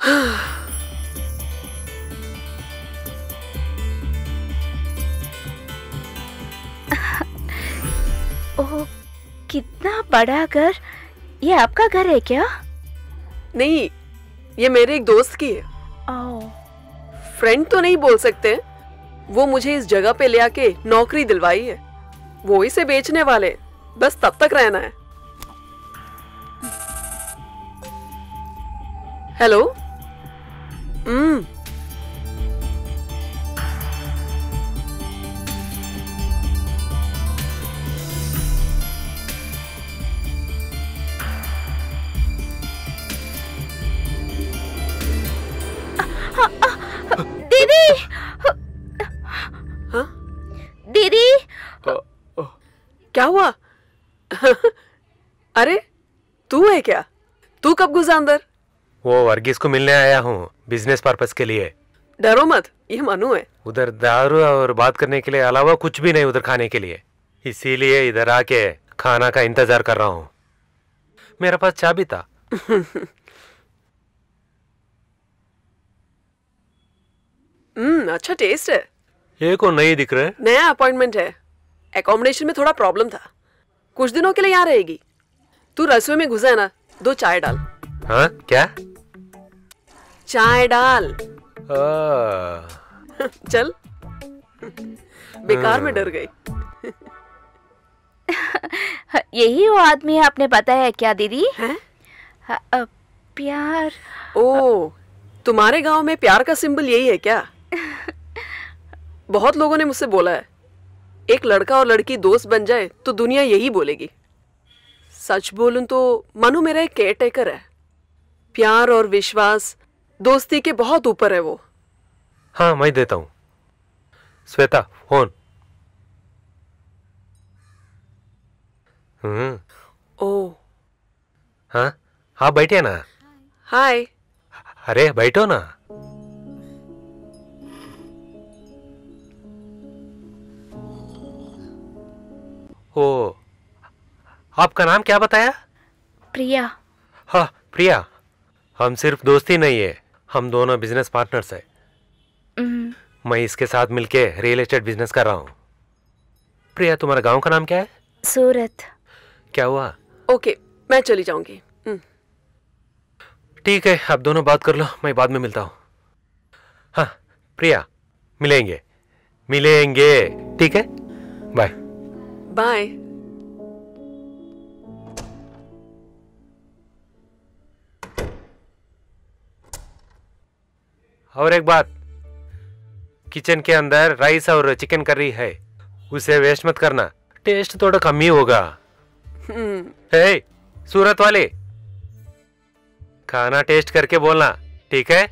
ओह, कितना बड़ा घर। ये आपका घर है क्या? नहीं, ये मेरे एक दोस्त की है। ओह, फ्रेंड तो नहीं बोल सकते, वो मुझे इस जगह पे ले आके नौकरी दिलवाई है। वो इसे बेचने वाले, बस तब तक रहना है। हेलो। दीदी। हाँ? दीदी। क्या हुआ? अरे, तू है क्या? तू कब घुसा अंदर? वो वर्गीस को मिलने आया हूँ, बिजनेस पर्पस के लिए। डरो मत, ये मनु है। उधर दारू और बात करने के लिए अलावा कुछ भी नहीं उधर खाने के लिए, इसीलिए इधर आके खाना का इंतजार कर रहा हूँ। मेरे पास चाबी था। अच्छा टेस्ट है। ये को नहीं दिख रहा है। नया अपॉइंटमेंट है। एकोमोडेशन में थोड़ा प्रॉब्लम था, कुछ दिनों के लिए यहाँ रहेगी। तू रसोई में घुसा है ना, 2 चाय डाल। हाँ क्या? चाय डाल। चल। बेकार में डर गई। यही वो आदमी आपने बताया क्या दीदी? हैं? प्यार। ओ, तुम्हारे गांव में प्यार का सिंबल यही है क्या? बहुत लोगों ने मुझसे बोला है, एक लड़का और लड़की दोस्त बन जाए तो दुनिया यही बोलेगी। सच बोलूं तो मनु मेरा एक केयर टेकर है। प्यार और विश्वास दोस्ती के बहुत ऊपर है वो। हाँ मैं देता हूँ। श्वेता फोन। ओ। हाँ हाँ बैठिए ना। हाय। अरे बैठो ना। ओ, आपका नाम क्या बताया? प्रिया। हाँ प्रिया, हम सिर्फ दोस्ती नहीं है, हम दोनों बिजनेस पार्टनर्स है। मैं इसके साथ मिलके रियल एस्टेट बिजनेस कर रहा हूँ। प्रिया तुम्हारा गांव का नाम क्या है? सूरत। क्या हुआ? ओके, मैं चली जाऊंगी। ठीक है, आप दोनों बात कर लो, मैं बाद में मिलता हूँ। हाँ प्रिया, मिलेंगे मिलेंगे, ठीक है, बाय बाय। और एक बात, किचन के अंदर राइस और चिकन करी है, उसे वेस्ट मत करना, टेस्ट थोड़ा कम ही होगा। हे सूरत वाले, खाना टेस्ट करके बोलना, ठीक है?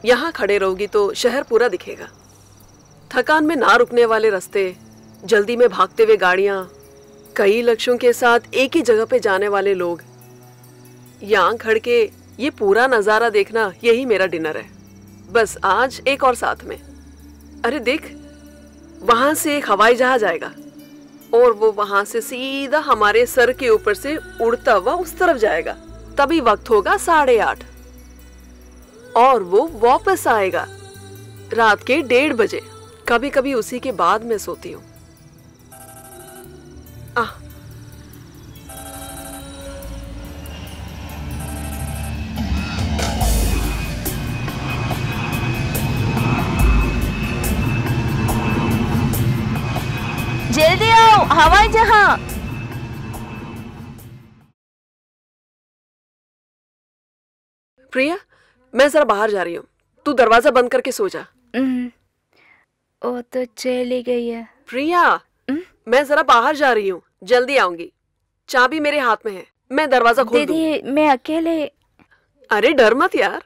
यहाँ खड़े रहोगी तो शहर पूरा दिखेगा। थकान में ना रुकने वाले रास्ते, जल्दी में भागते हुए गाड़ियां, कई लक्ष्यों के साथ एक ही जगह पे जाने वाले लोग। यहाँ खड़ के ये पूरा नजारा देखना, यही मेरा डिनर है। बस आज एक और साथ में। अरे देख, वहां से एक हवाई जहाज आएगा और वो वहां से सीधा हमारे सर के ऊपर से उड़ता हुआ उस तरफ जाएगा। तभी वक्त होगा 8:30 और वो वापस आएगा रात के 1:30 बजे। कभी कभी उसी के बाद मैं सोती हूँ। जल्दी आओ, हवाई जहाज। प्रिया, मैं जरा बाहर जा रही हूँ, तू दरवाजा बंद करके सो जा। वो तो चली गई है। प्रिया, मैं जरा बाहर जा रही हूँ, जल्दी आऊंगी। चाबी मेरे हाथ में है, मैं दरवाजा खोल दूंगी। दीदी मैं अकेले। अरे डर मत यार।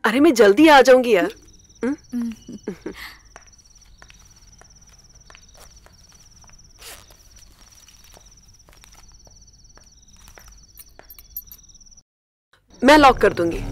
अरे मैं जल्दी आ जाऊंगी यार। मैं लॉक कर दूंगी।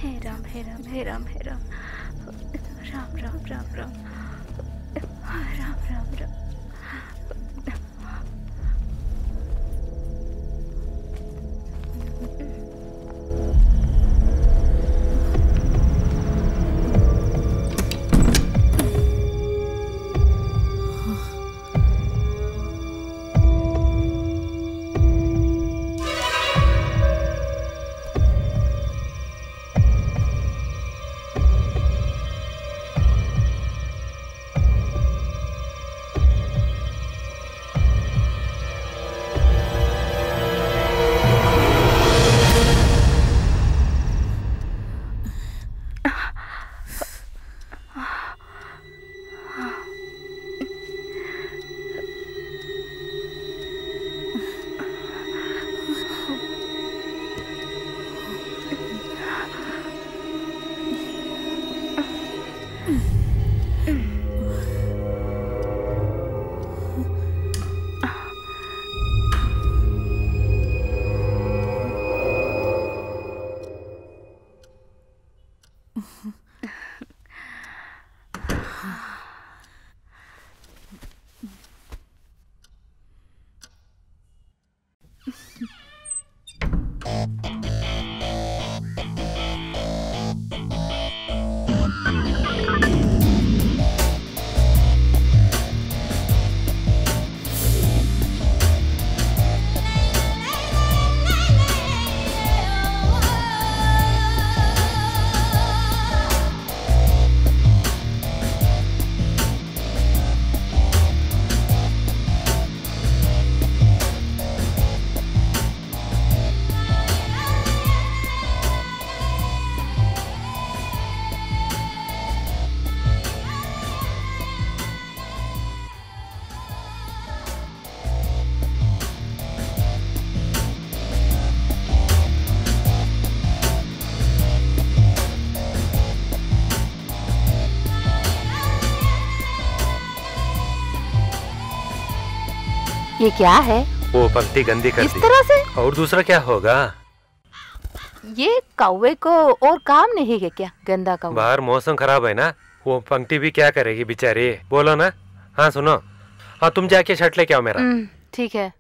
हे राम हे राम हे राम हे राम, राम राम राम राम, राम राम राम। ये क्या है? वो पंक्ति गंदी कर इस दी। तरह से? और दूसरा क्या होगा? ये कौवे को और काम नहीं है क्या? गंदा कौवा। बाहर मौसम खराब है ना, वो पंक्ति भी क्या करेगी बेचारी। बोलो ना। हाँ सुनो, हाँ तुम जाके शर्ट लेके आओ मेरा। ठीक है।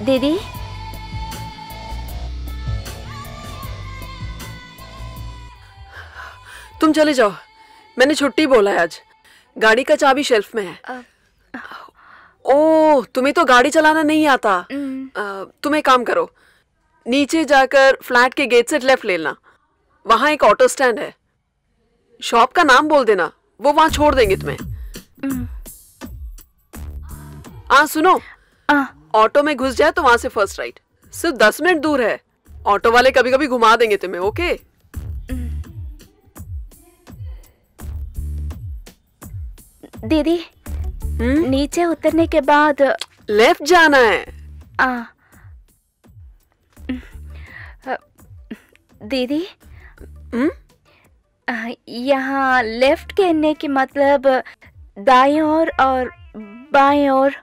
दीदी, तुम चले जाओ, मैंने छुट्टी बोला है आज। गाड़ी का चाबी शेल्फ में है। ओह, तुम्हें तो गाड़ी चलाना नहीं आता। तुम एक काम करो, नीचे जाकर फ्लैट के गेट से लेफ्ट लेना, वहां एक ऑटो स्टैंड है। शॉप का नाम बोल देना, वो वहां छोड़ देंगे तुम्हें। हाँ सुनो, ऑटो में घुस जाए तो वहां से फर्स्ट राइट, सिर्फ 10 मिनट दूर है। ऑटो वाले कभी कभी घुमा देंगे तुम्हें। ओके? दीदी नीचे उतरने के बाद लेफ्ट जाना है। दीदी यहाँ लेफ्ट कहने की मतलब दाएं ओर और बाएं ओर।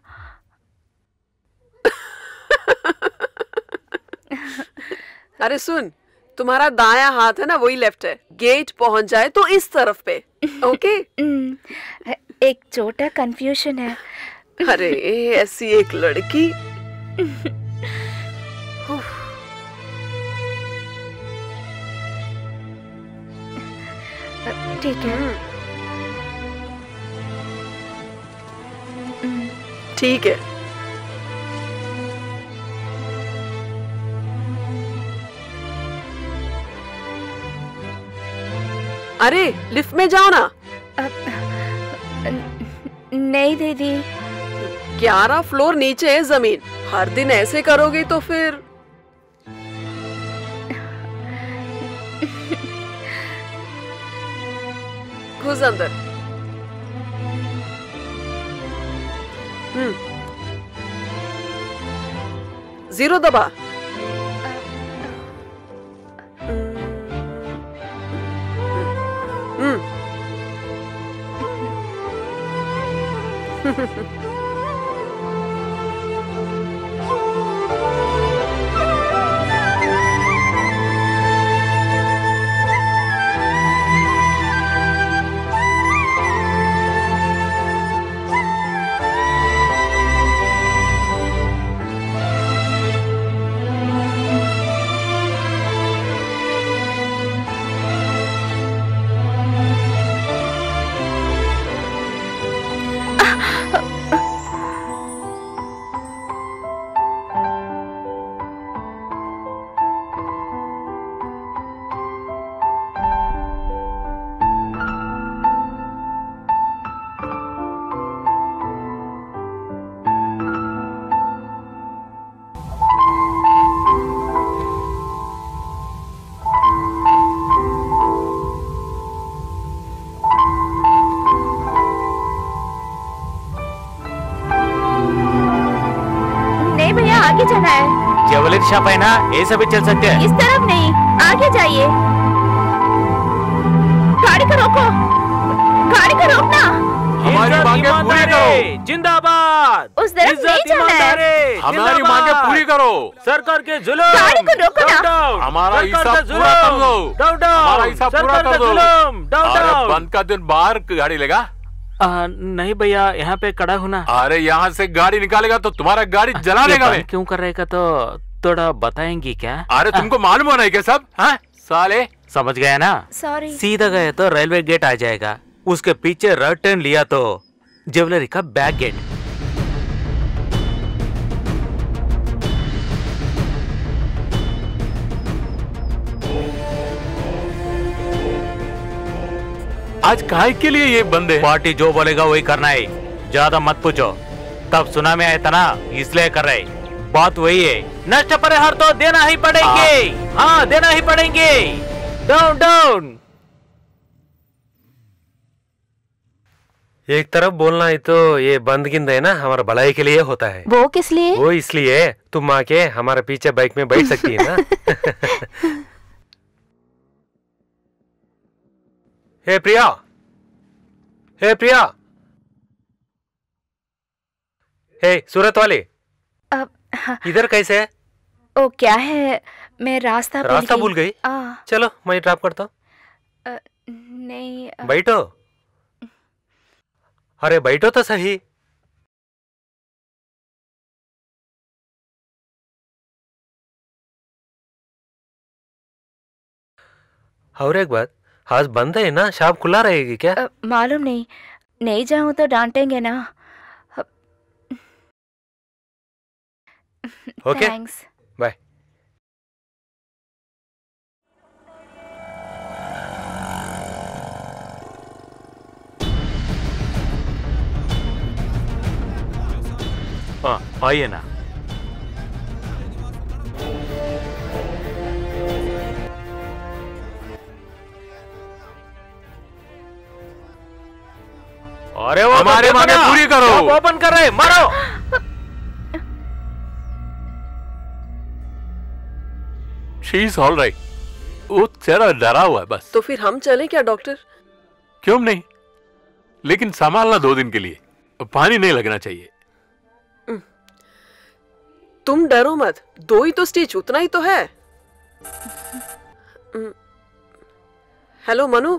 अरे सुन, तुम्हारा दायां हाथ है ना, वही लेफ्ट है। गेट पहुंच जाए तो इस तरफ पे। ओके। एक छोटा कंफ्यूजन है। अरे ऐसी एक लड़की। ठीक है। ठीक है। अरे लिफ्ट में जाओ ना। नहीं दीदी, 11 फ्लोर नीचे है जमीन। हर दिन ऐसे करोगे तो फिर घुस अंदर। जीरो दबा। आगे जाना है। ज्वेलरी शॉप है ना, ये सभी चल सकते हैं। इस तरफ नहीं, आगे जाइए। गाड़ी को रोको, गाड़ी को रोकना। हमारी मांगे पूरी करो। जिंदाबाद। उस तरफ नहीं जाना है। हमारी मांगे पूरी करो। सरकार के जुल्म। गाड़ी को रोको ना। हमारा हिस्सा पूरा कर दो। हमारा हिस्सा पूरा कर दो। बंद का दिन बाहर गाड़ी लेगा। नहीं भैया, यहाँ पे खड़ा हूँ ना। अरे यहाँ से गाड़ी निकालेगा तो तुम्हारा गाड़ी जला देगा मैं। क्यों कर रहेगा तो थोड़ा बताएंगी क्या? अरे तुमको मालूम होना है क्या सब? हाँ साले, समझ गया ना। सॉरी। सीधा गए तो रेलवे गेट आ जाएगा, उसके पीछे राइट टर्न लिया तो ज्वेलरी का बैक गेट। आज काहे के लिए ये बंद है? पार्टी जो बोलेगा वही करना है, ज्यादा मत पूछो। तब सुना में आया था ना, इसलिए कर रहे। बात वही है, नष्ट परिहार तो देना ही पड़ेंगे। हाँ देना ही पड़ेंगे। Down down. एक तरफ बोलना है तो ये बंद गिंद है ना, हमारा भलाई के लिए होता है। वो किस लिए? वो इसलिए तुम आके हमारे पीछे बाइक में बैठ सकती है ना। हे प्रिया, हे प्रिया, हे सूरत वाले, इधर कैसे है? ओ क्या है, मैं रास्ता भूल गई। चलो मैं ड्रॉप करता हूँ। नहीं बैठो। अरे बैठो तो सही। और एक बात, आज बंद है ना, शॉप खुला रहेगी क्या? मालूम नहीं, नहीं जाऊं तो डांटेंगे ना। Okay, thanks. बाय। आइए ना। अरे वो हमारे मांगे पूरी करो। ओपन कर रहे, मारो। She is all right. वो चेहरा डरा हुआ है बस। तो फिर हम चलें क्या डॉक्टर? क्यों नहीं, लेकिन संभालना 2 दिन के लिए, पानी नहीं लगना चाहिए। तुम डरो मत, 2 ही तो स्टिच, उतना ही तो है। हेलो मनु।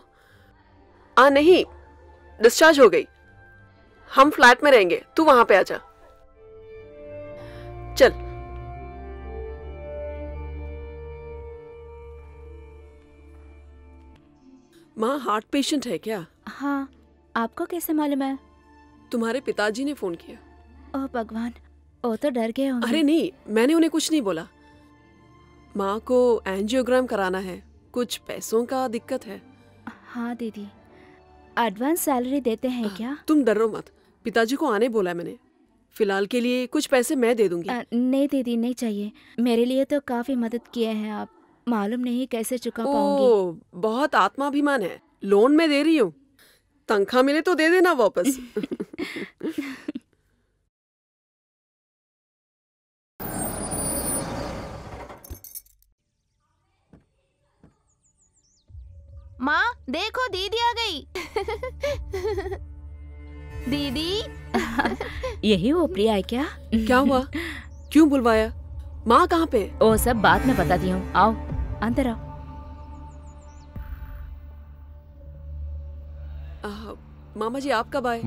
नहीं, डिस्चार्ज हो गई। हम फ्लैट में रहेंगे, तू वहां पे आजा। चल। माँ हार्ट पेशेंट है क्या? हाँ, आपको कैसे मालूम है? तुम्हारे पिताजी ने फोन किया। ओह भगवान, वो तो डर गए होंगे। अरे नहीं, मैंने उन्हें कुछ नहीं बोला। माँ को एंजियोग्राम कराना है, कुछ पैसों का दिक्कत है। हाँ दीदी, एडवांस सैलरी देते हैं क्या? तुम डरो मत, पिताजी को आने बोला मैंने। फिलहाल के लिए कुछ पैसे मैं दे दूंगी। नहीं दीदी, नहीं चाहिए। मेरे लिए तो काफी मदद किए हैं आप, मालूम नहीं कैसे चुका पाऊंगी। ओह, बहुत आत्माभिमान है। लोन में दे रही हूँ, तनख्वाह मिले तो दे देना वापस। माँ देखो, दीदी आ गई। दीदी। यही वो प्रिया है क्या? क्या हुआ, क्यों बुलवाया? माँ कहाँ पे? वो सब बात में बताती हूँ, आओ अंदर आओ। मामा जी आप कब आए?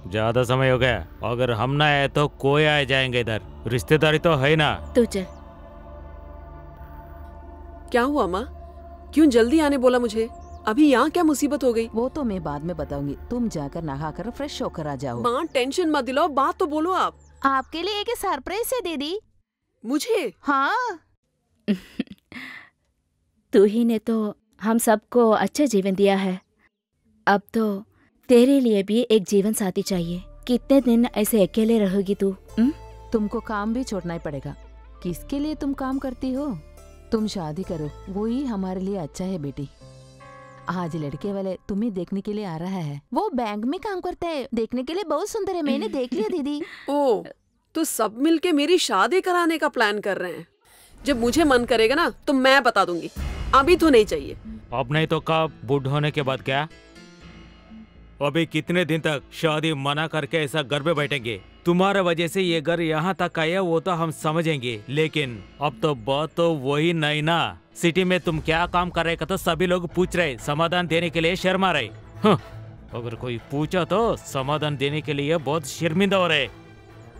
ज्यादा समय हो गया। अगर हम ना आए तो कोई आ जाएंगे इधर, रिश्तेदारी तो है ना। तू चल। क्या हुआ माँ, क्यों जल्दी आने बोला मुझे? अभी यहाँ क्या मुसीबत हो गई? वो तो मैं बाद में बताऊंगी, तुम जाकर नहाकर फ्रेश होकर आ जाओ। माँ टेंशन मत दिलाओ, बात तो बोलो आप। आपके लिए एक सरप्राइज है दीदी। मुझे? हाँ। तू ही ने तो हम सबको अच्छा जीवन दिया है, अब तो तेरे लिए भी एक जीवन साथी चाहिए। कितने दिन ऐसे अकेले रहोगी तू? तुमको काम भी छोड़ना ही पड़ेगा। किसके लिए तुम काम करती हो? तुम शादी करो, वो ही हमारे लिए अच्छा है बेटी। आज लड़के वाले तुम्हें देखने के लिए आ रहा है। वो बैंक में काम करता है, देखने के लिए बहुत सुंदर है, मैंने देख लिया दीदी। ओ, तो सब मिलके मेरी शादी कराने का प्लान कर रहे हैं। जब मुझे मन करेगा ना तो मैं बता दूंगी, अभी तो नहीं चाहिए। अब नहीं तो कब? बूढ़ होने के बाद क्या? अभी कितने दिन तक शादी मना करके ऐसा घर में बैठेंगे? तुम्हारा वजह से ये घर यहाँ तक आया वो तो हम समझेंगे, लेकिन अब तो बात तो वही नहीं ना। सिटी में तुम क्या काम कर रहे का तो सभी लोग पूछ रहे, समाधान देने के लिए शर्मा रहे। अगर कोई पूछा तो समाधान देने के लिए बहुत शर्मिंदा हो रहे।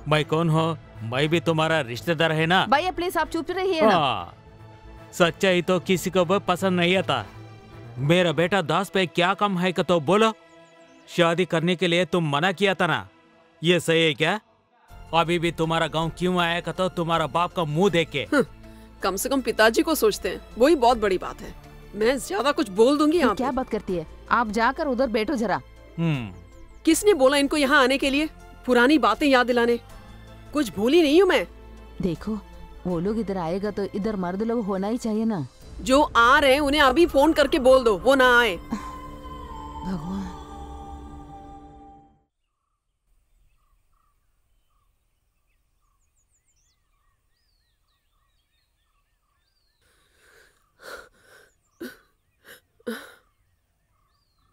मैं कौन हूँ? मैं भी तुम्हारा रिश्तेदार है ना। भैया प्लीज आप चुप रहिए ना। सच्चाई तो किसी को भी पसंद नहीं आता। मेरा बेटा दास पे क्या कम है का तो बोलो। शादी करने के लिए तुम मना किया था ना, ये सही है क्या? अभी भी तुम्हारा गांव क्यों आया का तो तुम्हारा बाप का मुंह देख के। कम से कम पिताजी को सोचते हैं, वही बहुत बड़ी बात है। मैं ज्यादा कुछ बोल दूंगी यहाँ पे। क्या बात करती है? आप जाकर उधर बैठो जरा। किसने बोला इनको यहाँ आने के लिए? पुरानी बातें याद दिलाने। कुछ भूली नहीं हूँ मैं। देखो, वो लोग इधर आएगा तो इधर मर्द लोग होना ही चाहिए ना। जो आ रहे हैं उन्हें अभी फोन करके बोल दो वो ना आए। भगवान।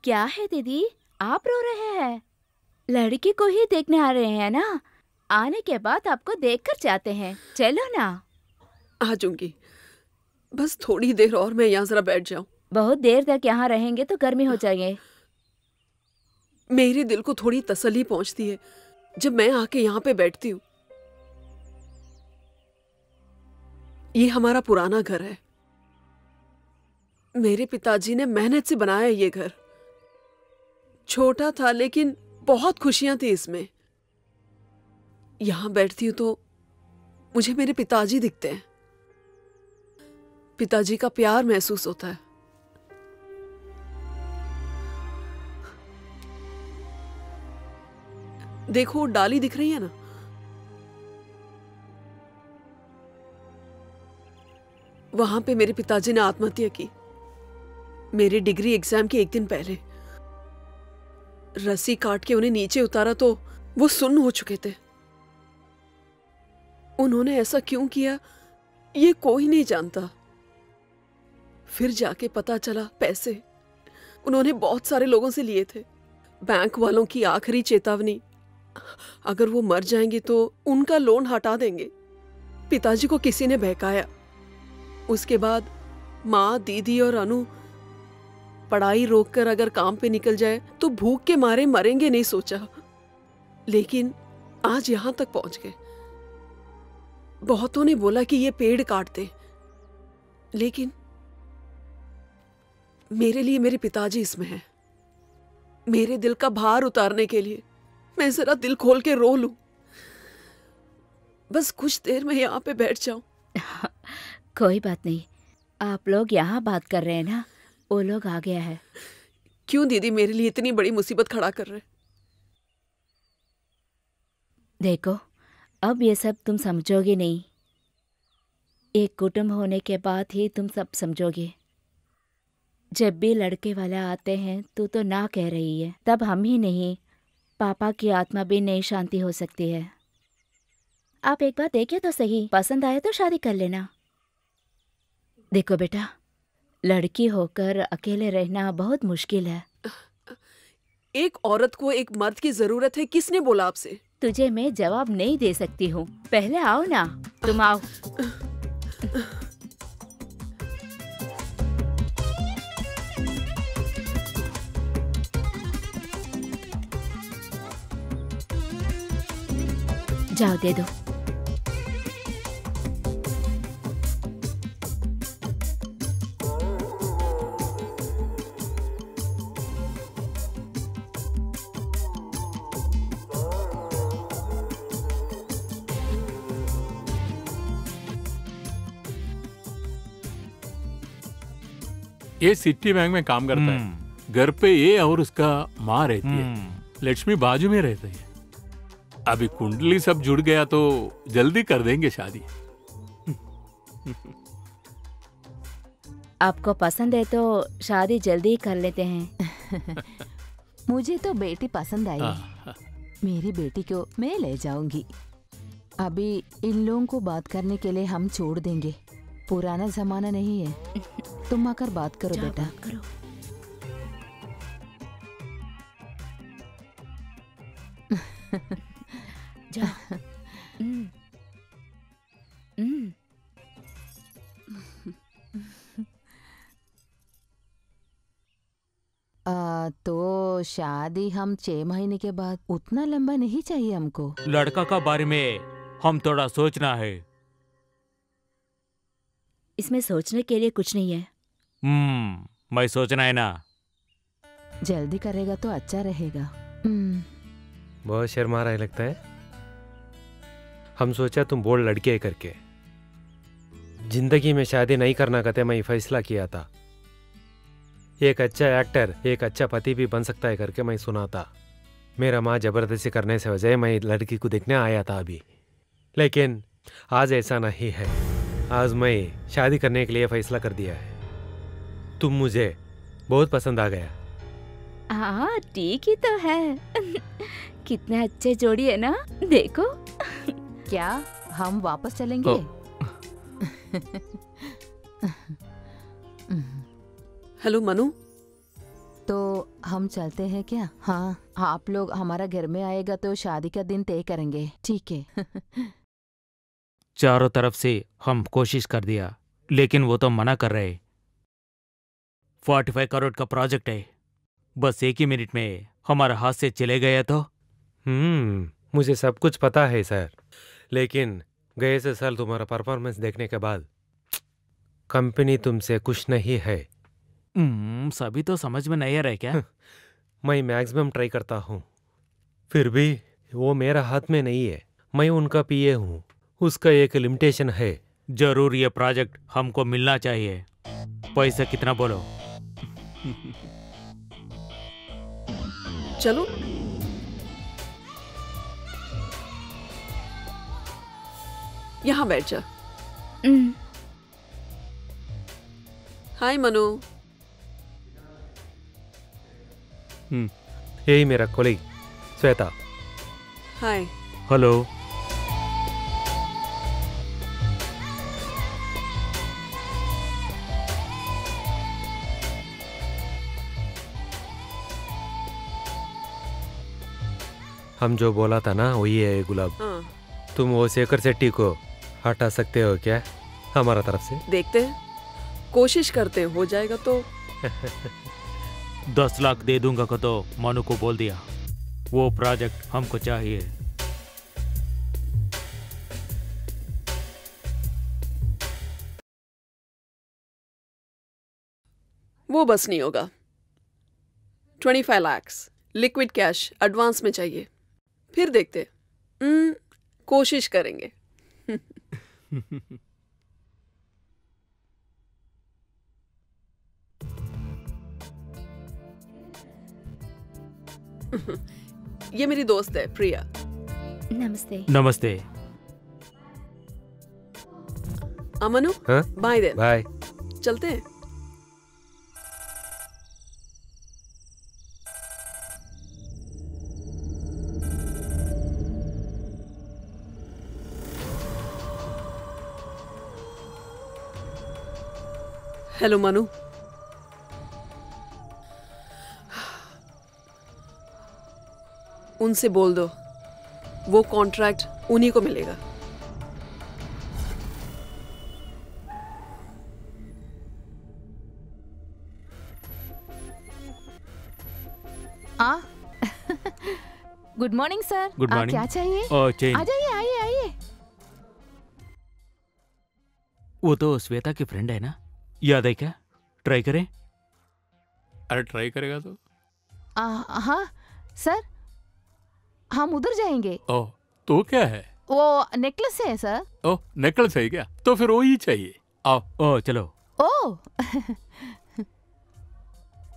क्या है दीदी, आप रो रहे हैं? लड़की को ही देखने आ रहे हैं ना? आने के बाद आपको देखकर जाते हैं, चलो ना। आ जाऊंगी, बस थोड़ी देर और मैं यहाँ जरा बैठ जाऊं। बहुत देर तक यहाँ रहेंगे तो गर्मी हो जाएंगे। मेरे दिल को थोड़ी तसल्ली पहुंचती है जब मैं आके यहाँ पे बैठती हूँ। ये हमारा पुराना घर है, मेरे पिताजी ने मेहनत से बनाया ये घर। छोटा था लेकिन बहुत खुशियां थी इसमें। यहां बैठती हूं तो मुझे मेरे पिताजी दिखते हैं, पिताजी का प्यार महसूस होता है। देखो डाली दिख रही है ना, वहां पे मेरे पिताजी ने आत्महत्या की, मेरे डिग्री एग्जाम के एक दिन पहले। रस्सी काट के उन्हें नीचे उतारा तो वो सुन्न हो चुके थे। उन्होंने ऐसा क्यों किया ये कोई नहीं जानता। फिर जाके पता चला पैसे उन्होंने बहुत सारे लोगों से लिए थे। बैंक वालों की आखिरी चेतावनी, अगर वो मर जाएंगे तो उनका लोन हटा देंगे। पिताजी को किसी ने बहकाया। उसके बाद माँ, दीदी और अनु पढ़ाई रोककर अगर काम पे निकल जाए तो भूख के मारे मरेंगे नहीं सोचा, लेकिन आज यहां तक पहुंच गए। बहुतों ने बोला कि ये पेड़ काट दे, लेकिन मेरे लिए मेरे पिताजी इसमें हैं। मेरे दिल का भार उतारने के लिए मैं जरा दिल खोल के रो लूं। बस कुछ देर में यहाँ पे बैठ जाऊं। कोई बात नहीं, आप लोग यहाँ बात कर रहे हैं ना, वो लोग आ गया है। क्यों दीदी मेरे लिए इतनी बड़ी मुसीबत खड़ा कर रहे? देखो, अब ये सब तुम समझोगे नहीं। एक कुटुंब होने के बाद ही तुम सब समझोगे। जब भी लड़के वाले आते हैं तो ना कह रही है, तब हम ही नहीं, पापा की आत्मा भी नहीं शांति हो सकती है। आप एक बार देखिए तो सही, पसंद आए तो शादी कर लेना। देखो बेटा, लड़की होकर अकेले रहना बहुत मुश्किल है। एक औरत को एक मर्द की जरूरत है, किसने बोला आपसे? तुझे मैं जवाब नहीं दे सकती हूँ, पहले आओ ना, तुम आओ। जाओ दे दो। ये सिटी बैंक में काम करता है। घर पे ये और उसका माँ रहती है। लक्ष्मी बाजू में रहती है। अभी कुंडली सब जुड़ गया तो जल्दी कर देंगे शादी। आपको पसंद है तो शादी जल्दी कर लेते हैं। मुझे तो बेटी पसंद आई। मेरी बेटी को मैं ले जाऊंगी। अभी इन लोगों को बात करने के लिए हम छोड़ देंगे। पुराना जमाना नहीं है। तुम आकर बात करो बेटा। बात करो। जाओ। तो शादी हम 6 महीने के बाद, उतना लंबा नहीं चाहिए हमको। लड़का का बारे में हम थोड़ा सोचना है। इसमें सोचने के लिए कुछ नहीं है। मैं सोचना है ना। जल्दी करेगा तो अच्छा रहेगा। बहुत शर्मा रहा है लगता है। हम सोचा तुम बोल्ड लड़की है करके। जिंदगी में शादी नहीं करना कहते मैं फैसला किया था। एक अच्छा एक्टर, एक अच्छा पति भी बन सकता है करके मैं सुना था। मेरा माँ जबरदस्ती करने से वजह मैं लड़की को देखने आया था अभी, लेकिन आज ऐसा नहीं है। आज मैं शादी करने के लिए फैसला कर दिया है। तुम मुझे बहुत पसंद आ गया। हाँ ठीक ही तो है। कितने अच्छे जोड़ी है ना, देखो। क्या हम वापस चलेंगे? हेलो मनु। तो हम चलते हैं क्या? हाँ, आप लोग हमारा घर में आएगा तो शादी का दिन तय करेंगे, ठीक है? चारों तरफ से हम कोशिश कर दिया, लेकिन वो तो मना कर रहे। 45 करोड़ का प्रोजेक्ट है, बस एक ही मिनट में हमारा हाथ से चले गया तो। मुझे सब कुछ पता है सर, लेकिन गए से साल तुम्हारा परफॉर्मेंस देखने के बाद कंपनी तुमसे खुश नहीं है। सभी तो समझ में नहीं आ रहा है क्या? मैं मैक्सिमम ट्राई करता हूँ, फिर भी वो मेरा हाथ में नहीं है। मैं उनका पीए हूँ, उसका एक लिमिटेशन है। जरूर ये प्रोजेक्ट हमको मिलना चाहिए। पैसा कितना बोलो? चलो यहाँ बैठ जा। हाय मनु। यही मेरा कोलीग श्वेता। हाय। हेलो। हम जो बोला था ना वही है गुलाब। हाँ। तुम वो शेखर शेट्टी को हटा सकते हो क्या हमारा तरफ से? देखते हैं, कोशिश करते हैं, हो जाएगा तो। 10 लाख दे दूंगा को तो मनु को बोल दिया, वो प्रोजेक्ट हमको चाहिए। वो बस नहीं होगा। 25 लाख लिक्विड कैश एडवांस में चाहिए, फिर देखते। कोशिश करेंगे। ये मेरी दोस्त है प्रिया। नमस्ते। नमस्ते। अमनु, हाँ? Bye then. बाय। चलते हैं। हेलो मनु। उनसे बोल दो वो कॉन्ट्रैक्ट उन्हीं को मिलेगा। Good morning sir. Good morning. क्या चाहिए? चेन। आ जाइए, आइए आइए। वो तो श्वेता की फ्रेंड है ना, याद है क्या? ट्राई करें? अरे ट्राई करेगा तो? हाँ सर, हम उधर जाएंगे। ओह, तो क्या है? वो नेकलेस है सर। ओह, नेकलेस है क्या? तो फिर वो ही चाहिए। आओ। ओह चलो। ओह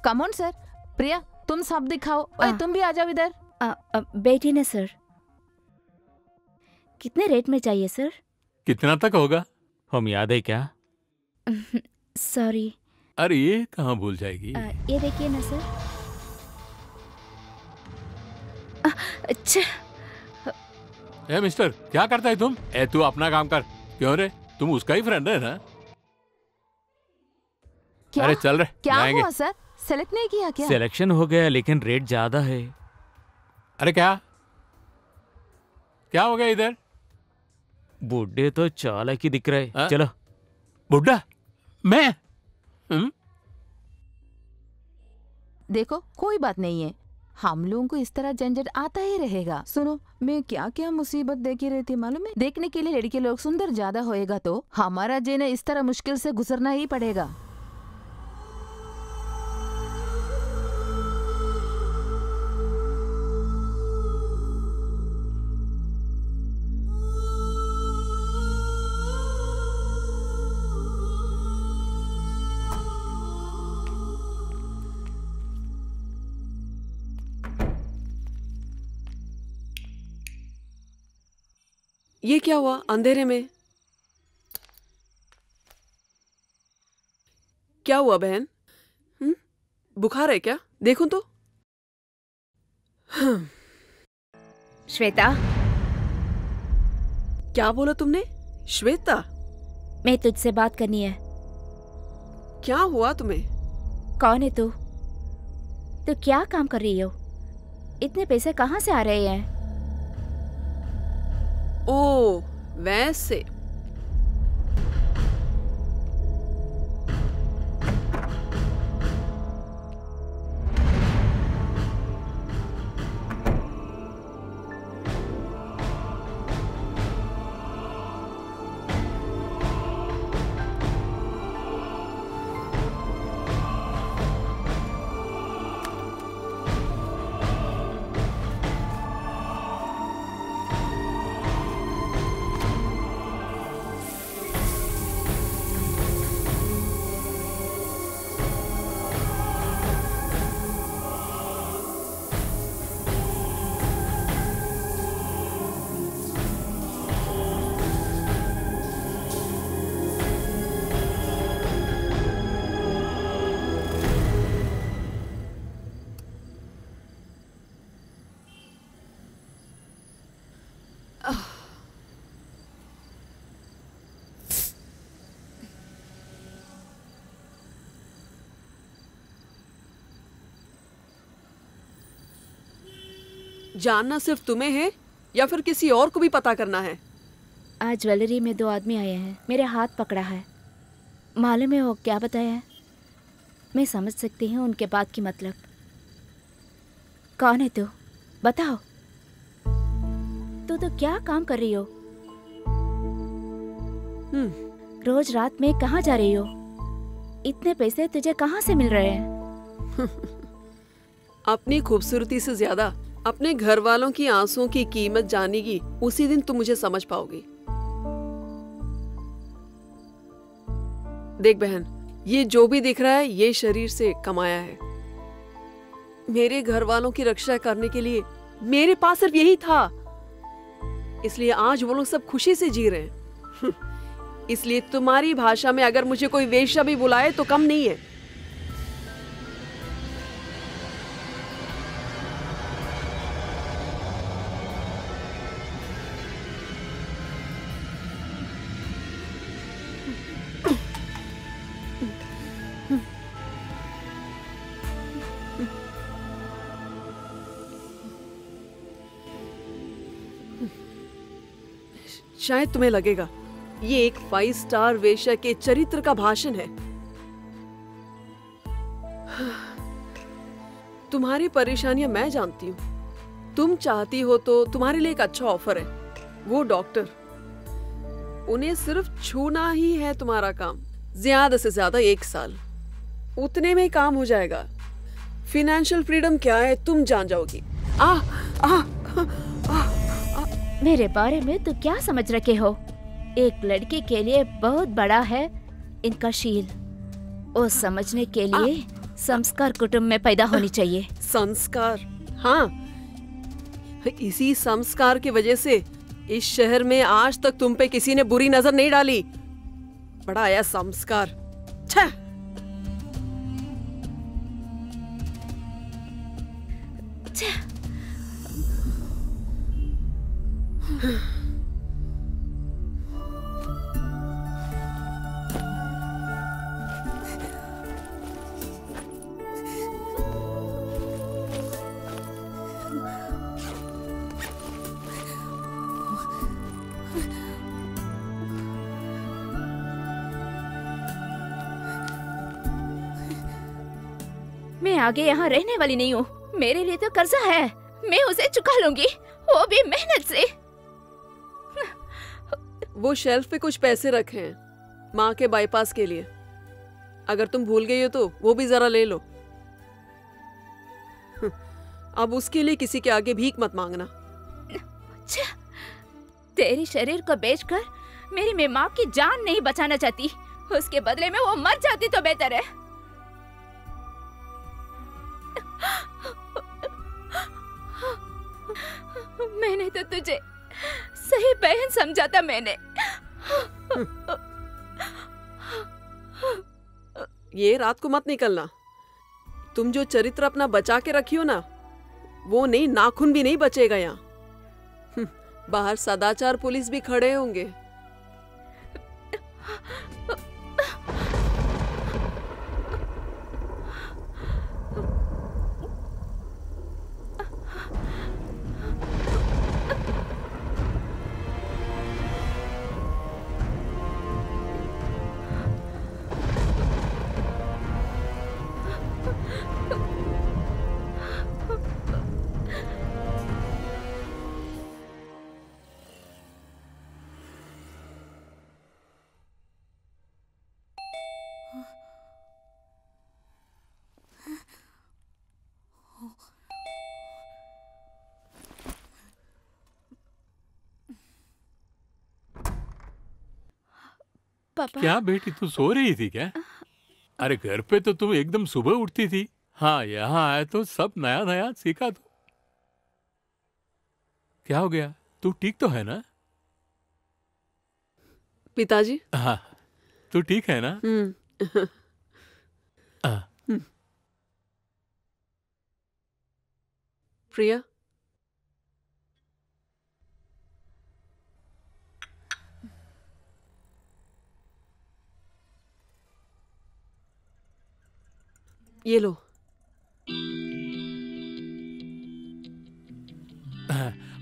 कम ऑन सर। प्रिया तुम सब दिखाओ। ओए तुम भी आ जाओ इधर। बेटी ने सर, कितने रेट में चाहिए सर? कितना तक होगा? हम याद है क्या? सॉरी। अरे ये कहाँ भूल जाएगी? ये देखिए ना सर। अच्छा। ए मिस्टर, क्या करता है तुम? तू अपना काम कर। क्यों रे, तुम उसका ही फ्रेंड है ना? क्या? अरे चल रे, क्या जाएंगे। हुआ सर? सेलेक्ट नहीं किया क्या? सिलेक्शन हो गया लेकिन रेट ज्यादा है। अरे क्या क्या हो गया इधर? बुड्ढे तो चालाक ही दिख रहे। चलो। बुड्ढा? मैं? देखो कोई बात नहीं है, हम लोगों को इस तरह झंझट आता ही रहेगा। सुनो, मैं क्या क्या मुसीबत देखी रहती मालूम है? देखने के लिए लड़के लोग सुंदर ज्यादा होएगा तो हमारा जीना इस तरह मुश्किल से गुजरना ही पड़ेगा। ये क्या हुआ अंधेरे में? क्या हुआ बहन? बुखार है क्या? देखो तो। श्वेता। क्या बोला तुमने? श्वेता? मैं तुझसे बात करनी है। क्या हुआ तुम्हें? कौन है तू? तू क्या काम कर रही हो? इतने पैसे कहाँ से आ रहे हैं? ओ, वैसे। जानना सिर्फ तुम्हें है या फिर किसी और को भी पता करना है? आज ज्वेलरी में 2 आदमी आए हैं, मेरे हाथ पकड़ा है। मालूम है वो क्या बताया है? मैं समझ सकती हूँ उनके बात की मतलब। कौन है तू? बताओ। तू तो क्या काम कर रही हो? रोज रात में कहाँ जा रही हो? इतने पैसे तुझे कहाँ से मिल रहे हैं? अपनी खूबसूरती से ज्यादा अपने घर वालों की आंसुओं की कीमत जानेगी, उसी दिन तुम मुझे समझ पाओगी। देख बहन, ये जो भी दिख रहा है ये शरीर से कमाया है। मेरे घर वालों की रक्षा करने के लिए मेरे पास सिर्फ यही था, इसलिए आज वो लोग सब खुशी से जी रहे हैं। इसलिए तुम्हारी भाषा में अगर मुझे कोई वेश्या भी बुलाए तो कम नहीं है। शायद तुम्हें लगेगा ये एक 5 स्टार वेश्या के चरित्र का भाषण है। तुम्हारी परेशानियां मैं जानती हूँ। तुम चाहती हो तो तुम्हारे लिए एक अच्छा ऑफर है। वो डॉक्टर, उन्हें सिर्फ छूना ही है तुम्हारा काम। ज्यादा से ज्यादा 1 साल, उतने में काम हो जाएगा। फिनेंशियल फ्रीडम क्या है तुम जान जाओगी। मेरे बारे में तू क्या समझ रखे हो? एक लड़की के लिए बहुत बड़ा है इनका शील। वो समझने के लिए संस्कार कुटुंब में पैदा होनी चाहिए। संस्कार? हाँ, इसी संस्कार की वजह से इस शहर में आज तक तुम पे किसी ने बुरी नजर नहीं डाली। बड़ा आया संस्कार। छह। मैं आगे यहाँ रहने वाली नहीं हूँ। मेरे लिए तो कर्जा है, मैं उसे चुका लूंगी, वो भी मेहनत से। वो शेल्फ पे कुछ पैसे रखे हैं माँ के बाईपास के लिए। अगर तुम भूल गई हो तो वो भी जरा ले लो। अब उसके लिए किसी के आगे भीख मत मांगना। तेरी शरीर को बेचकर मेरी मैं माँ की जान नहीं बचाना चाहती। उसके बदले में वो मर जाती तो बेहतर है। मैंने तो तुझे सही बहन समझा था। मैंने ये रात को मत निकलना। तुम जो चरित्र अपना बचा के रखी हो ना, वो नहीं, नाखून भी नहीं बचेगा यहाँ। बाहर सदाचार पुलिस भी खड़े होंगे। पापा। क्या बेटी, तू सो रही थी क्या? अरे घर पे तो तू एकदम सुबह उठती थी। हाँ, यहाँ आए तो सब नया नया सीखा। तो क्या हो गया? तू ठीक तो है ना? पिताजी? हाँ, तू ठीक है ना? प्रिया, ये लो।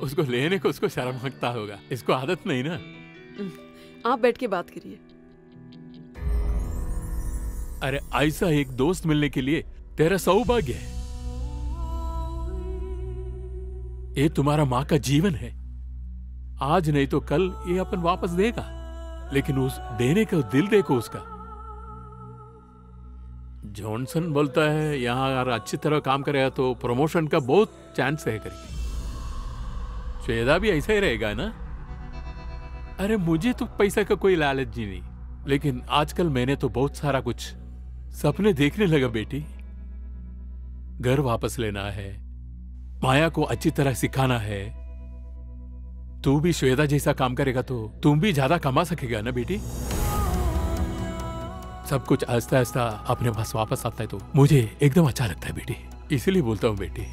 उसको लेने को उसको शर्म लगता होगा, इसको आदत नहीं ना। आप बैठ के बात करिए। अरे ऐसा एक दोस्त मिलने के लिए तेरा सौभाग्य है। ये तुम्हारा माँ का जीवन है। आज नहीं तो कल ये अपन वापस देगा, लेकिन उस देने का दिल देखो उसका। जॉनसन बोलता है यहाँ अगर अच्छी तरह काम करेगा तो प्रमोशन का बहुत चांस है करके। श्वेता भी ऐसा ही रहेगा ना। अरे मुझे तो पैसा का कोई लालच जी नहीं, लेकिन आजकल मैंने तो बहुत सारा कुछ सपने देखने लगा बेटी। घर वापस लेना है, माया को अच्छी तरह सिखाना है। तू भी श्वेता जैसा काम करेगा तो तुम भी ज्यादा कमा सकेगा ना बेटी। सब कुछ आस्ता आस्ता अपने पास वापस आता है तो मुझे एकदम अच्छा लगता है बेटी, इसीलिए बोलता हूं बेटी।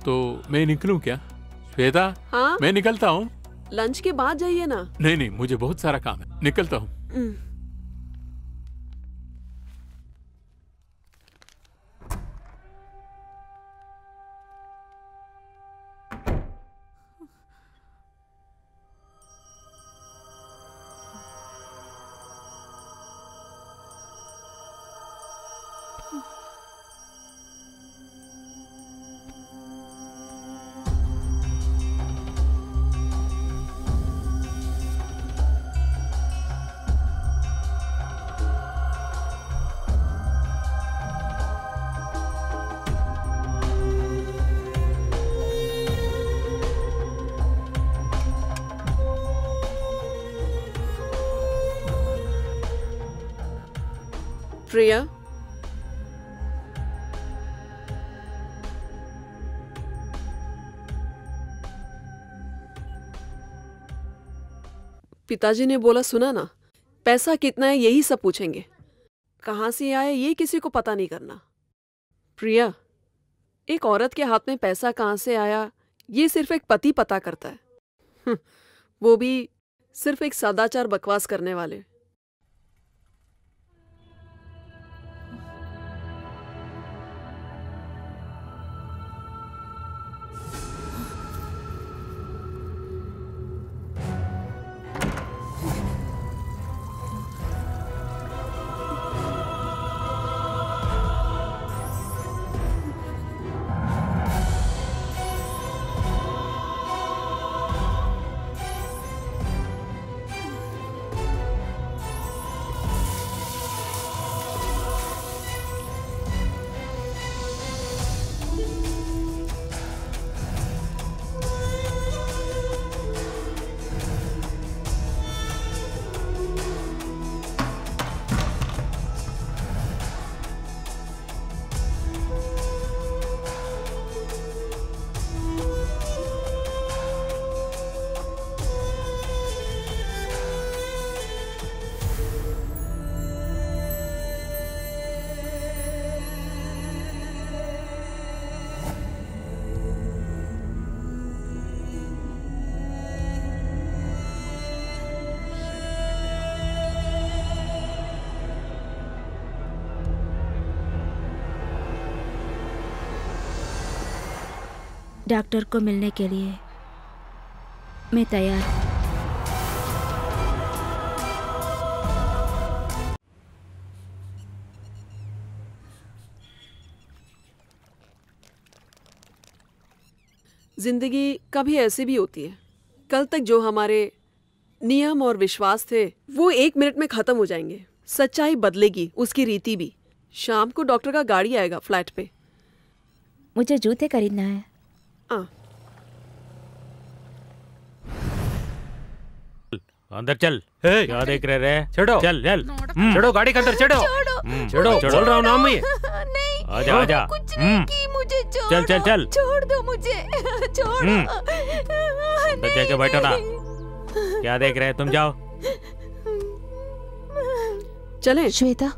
तो मैं निकलूं क्या श्वेता? हाँ? मैं निकलता हूँ। लंच के बाद जाइए ना। नहीं नहीं, मुझे बहुत सारा काम है, निकलता हूँ। प्रिया, पिताजी ने बोला सुना ना, पैसा कितना है यही सब पूछेंगे। कहाँ से आया ये किसी को पता नहीं करना। प्रिया, एक औरत के हाथ में पैसा कहाँ से आया ये सिर्फ एक पति पता करता है। वो भी सिर्फ एक सदाचार बकवास करने वाले। डॉक्टर को मिलने के लिए मैं तैयार हूँ। जिंदगी कभी ऐसी भी होती है। कल तक जो हमारे नियम और विश्वास थे वो 1 मिनट में खत्म हो जाएंगे। सच्चाई बदलेगी, उसकी रीति भी। शाम को डॉक्टर का गाड़ी आएगा फ्लैट पे। मुझे जूते खरीदना है। अंदर चल। क्या देख रहे रे? चढ़ो चल चल। चढ़ो गाड़ी के अंदर, चढ़ो चढ़ो, बोल रहा हूँ नाम में। आजा आजा। मुझे चल चल चल। छोड़ दो मुझे, छोड़ो। अंदर जाके बैठो ना। क्या देख रहे हैं? तुम जाओ। चले श्वेता,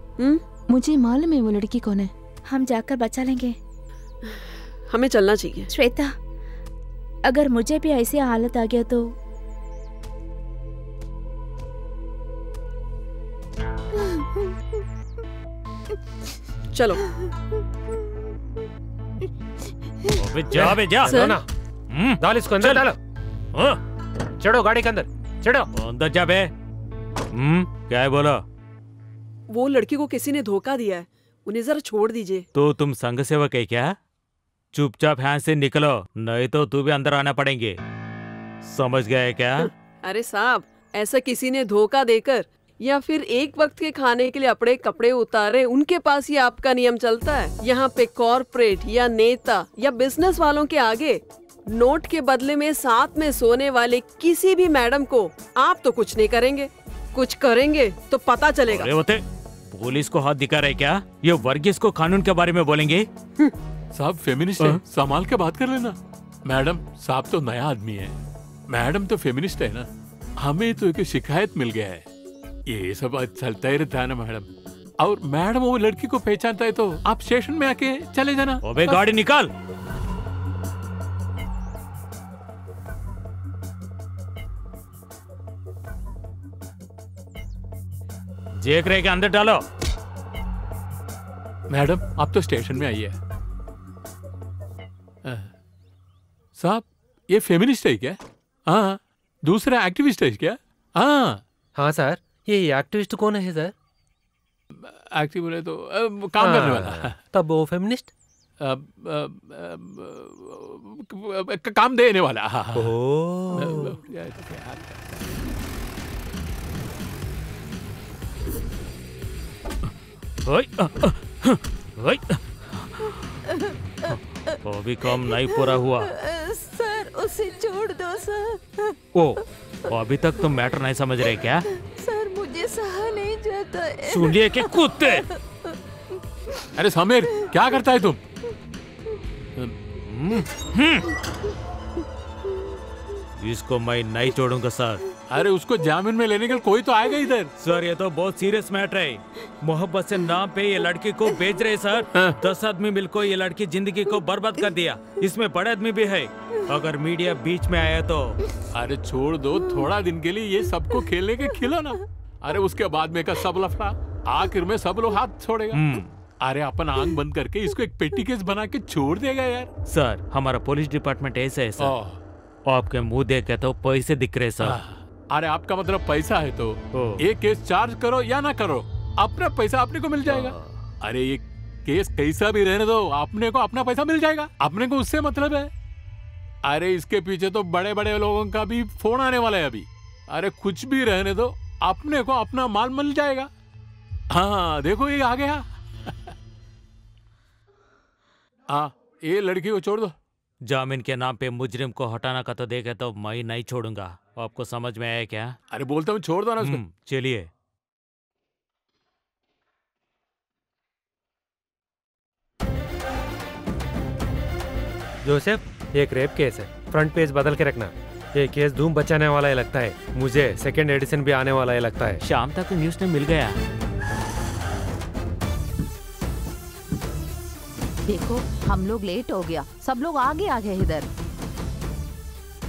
मुझे मालूम है वो लड़की कौन है। हम जाकर बचा लेंगे। हमें चलना चाहिए। श्वेता, अगर मुझे भी ऐसी हालत आ गया तो चलो। अबे जा बे जा। सर। ना डाल इसको अंदर डालो। चढ़ो गाड़ी के अंदर, चढ़ो। अंदर जा बे। क्या है बोलो? वो लड़की को किसी ने धोखा दिया है, उन्हें जरा छोड़ दीजिए। तो तुम संघ सेवक है क्या? चुपचाप यहाँ से निकलो, नहीं तो तू भी अंदर आना पड़ेंगे। समझ गए क्या? अरे साहब, ऐसा किसी ने धोखा देकर या फिर एक वक्त के खाने के लिए अपने कपड़े उतारे, उनके पास ही आपका नियम चलता है? यहाँ पे कॉर्पोरेट या नेता या बिजनेस वालों के आगे नोट के बदले में साथ में सोने वाले किसी भी मैडम को आप तो कुछ नहीं करेंगे। कुछ करेंगे तो पता चलेगा। अरे होते पुलिस को हाथ दिखा रहे क्या? ये वर्गीस को कानून के बारे में बोलेंगे? साहब फेमिनिस्ट है, संभाल के बात कर लेना। मैडम साहब तो नया आदमी है, मैडम तो फेमिनिस्ट है ना। हमें तो एक शिकायत मिल गया है, ये सब चलता ही रहता है ना मैडम। और मैडम वो लड़की को पहचानता है तो आप स्टेशन में आके चले जाना। अबे गाड़ी निकाल। जेक रहे के अंदर डालो। मैडम आप तो स्टेशन में आइए। साहब ये फेमिनिस्ट है क्या? हाँ। दूसरा एक्टिविस्ट है क्या? हाँ। हाँ सर, ये एक्टिविस्ट कौन है सर? एक्टिव बोले तो काम करने वाला। तब वो फेमिनिस्ट? काम देने वाला। अभी काम नहीं पूरा हुआ। सर उसे छोड़ दो सर। ओ, अभी तक तुम मैटर नहीं समझ रहे क्या? सर मुझे सहा नहीं जाता है। सुनिए के कुत्ते। अरे समीर क्या करता है तुम? इसको मैं नहीं छोड़ूंगा सर। अरे उसको जामीन में लेने के लिए कोई तो आएगा इधर। सर ये तो बहुत सीरियस मैटर है। मोहब्बत से नाम पे ये लड़की को बेच रहे सर। 10 आदमी मिलकर ये लड़की जिंदगी को बर्बाद कर दिया। इसमें बड़े आदमी भी है। अगर मीडिया बीच में आया तो? अरे छोड़ दो, थोड़ा दिन के लिए ये सबको खेलने के खिलौना। अरे उसके बाद में का सब लफड़ा, आखिर में सब लोग हाथ छोड़ेगा। अरे अपन आंख बंद करके इसको एक पेटी केस बना के छोड़ देगा यार। सर हमारा पुलिस डिपार्टमेंट ऐसा है सर। आपके मुंह देखे तो पैसे दिख रहे सर। अरे आपका मतलब पैसा है तो ये केस चार्ज करो या ना करो, अपना पैसा अपने को मिल जाएगा। अरे ये केस कैसा भी रहने दो, अपने को अपना पैसा मिल जाएगा। अपने को उससे मतलब है। अरे इसके पीछे तो बड़े बड़े लोगों का भी फोन आने वाला है अभी। अरे कुछ भी रहने दो, अपने को अपना माल मिल जाएगा। हाँ देखो ये आ गया। हाँ ये लड़की को छोड़ दो। जामीन के नाम पे मुजरिम को हटाना का तो देखे तो मैं नहीं छोड़ूंगा। आपको समझ में आया क्या? अरे बोलता हूँ छोड़ दो ना उसको। चलिए। जोसेफ एक रेप केस है, फ्रंट पेज बदल के रखना। ये केस धूम बचाने वाला है लगता है। मुझे सेकंड एडिशन भी आने वाला है लगता है। शाम तक न्यूज में मिल गया। देखो हम लोग लेट हो गया, सब लोग आगे आ गए इधर।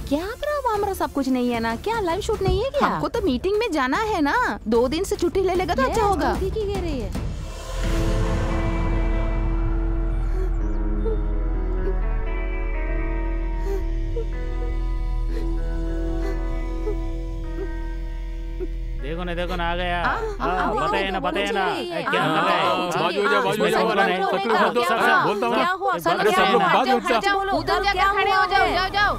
क्या हमारा सब कुछ नहीं है ना? क्या लाइव शूट नहीं है क्या? हमको तो मीटिंग में जाना है ना। 2 दिन से छुट्टी ले लेगा तो अच्छा होगा। ठीक ही कह रही है। देखो ना आ गया। बताइए ना क्या कर रहा है? बाजू जाओ, बाजू जाओ। बोलता हूँ। क्या हुआ? अरे सब लोग बाजू उधर जाके खड़े हो जाओ, जाओ।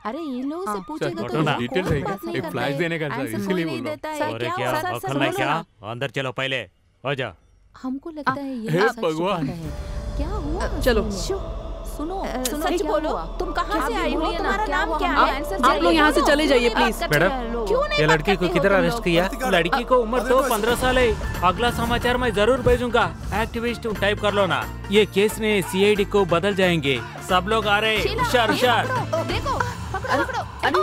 अरे इन लोगों से पूछेगा तो डिटेल है, एक फ्लैश देने का सर, इसीलिए बोल रहा हूँ। अरे क्या अकल है क्या? अंदर चलो पहले, आ जा। हमको लगता है ये हे सच भगवान। है। क्या हुआ? चलो सुनो, सच बोलो, तुम कहाँ से आई हो? तुम्हारा नाम क्या है? आप लोग यहाँ से चले जाइए प्लीज। मैडम ये लड़की को किधर अरेस्ट किया? लड़की को उम्र तो 15 साल है। अगला समाचार मैं जरूर भेजूंगा। एक्टिविस्ट टाइप कर लो ना। ये केस ने सीआईडी को बदल जाएंगे। सब लोग आ रहे। हुशार हुशार। देखो, अरे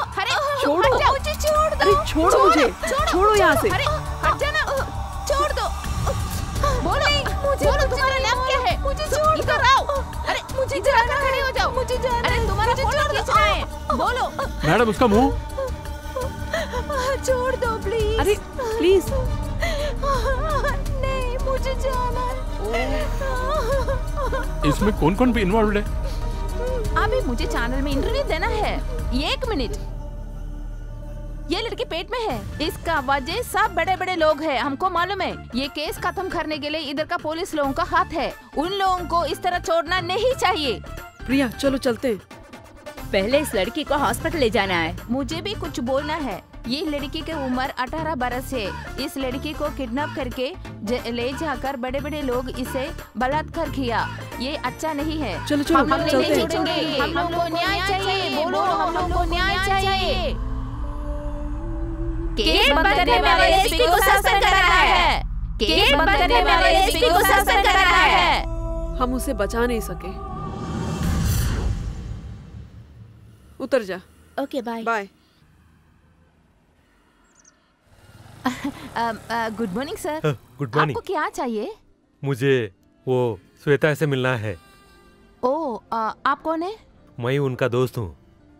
छोड़ो, मुझे छोड़ दो। अरे छोड़ो मुझे, छोड़ो यहाँ से। अरे हट जाना, छोड़ दो। बोलो तुम्हारा नाम क्या है? मुझे छोड़ दो। इधर आओ। अरे मुझे जाना, खड़े हो जाओ। मुझे जाना। अरे तुम्हारा फोटो खींचना है। बोलो। मैडम उसका मुंह छोड़ दो प्लीज। अरे प्लीज। नहीं इसमें कौन कौन भी इन्वॉल्व है? अभी मुझे चैनल में इंटरव्यू देना है। 1 मिनट। ये लड़की पेट में है, इसका वजह सब बड़े बड़े लोग हैं, हमको मालूम है। ये केस खत्म करने के लिए इधर का पुलिस लोगों का हाथ है, उन लोगों को इस तरह छोड़ना नहीं चाहिए। प्रिया चलो चलते हैं। पहले इस लड़की को हॉस्पिटल ले जाना है। मुझे भी कुछ बोलना है। ये लड़की की उम्र 18 बरस है। इस लड़की को किडनैप करके ले जाकर बड़े बड़े लोग इसे बलात्कार किया। ये अच्छा नहीं है। चलो चलो हम चलते नहीं हैं। छोड़ेंगे। हम लोगों को न्याय चाहिए। बोलो, हम लोगों को न्याय चाहिए। केस बंद करने वाले एसपी को शासन कर रहा है। केस बंद करने वाले एसपी को शासन कर रहा है। हम उसे बचा नहीं सके। उतर जा। Okay bye. Bye. Good morning sir. Good morning. आपको क्या चाहिए? मुझे वो श्वेता से मिलना है। ओ, आप कौन है? मैं उनका दोस्त हूँ।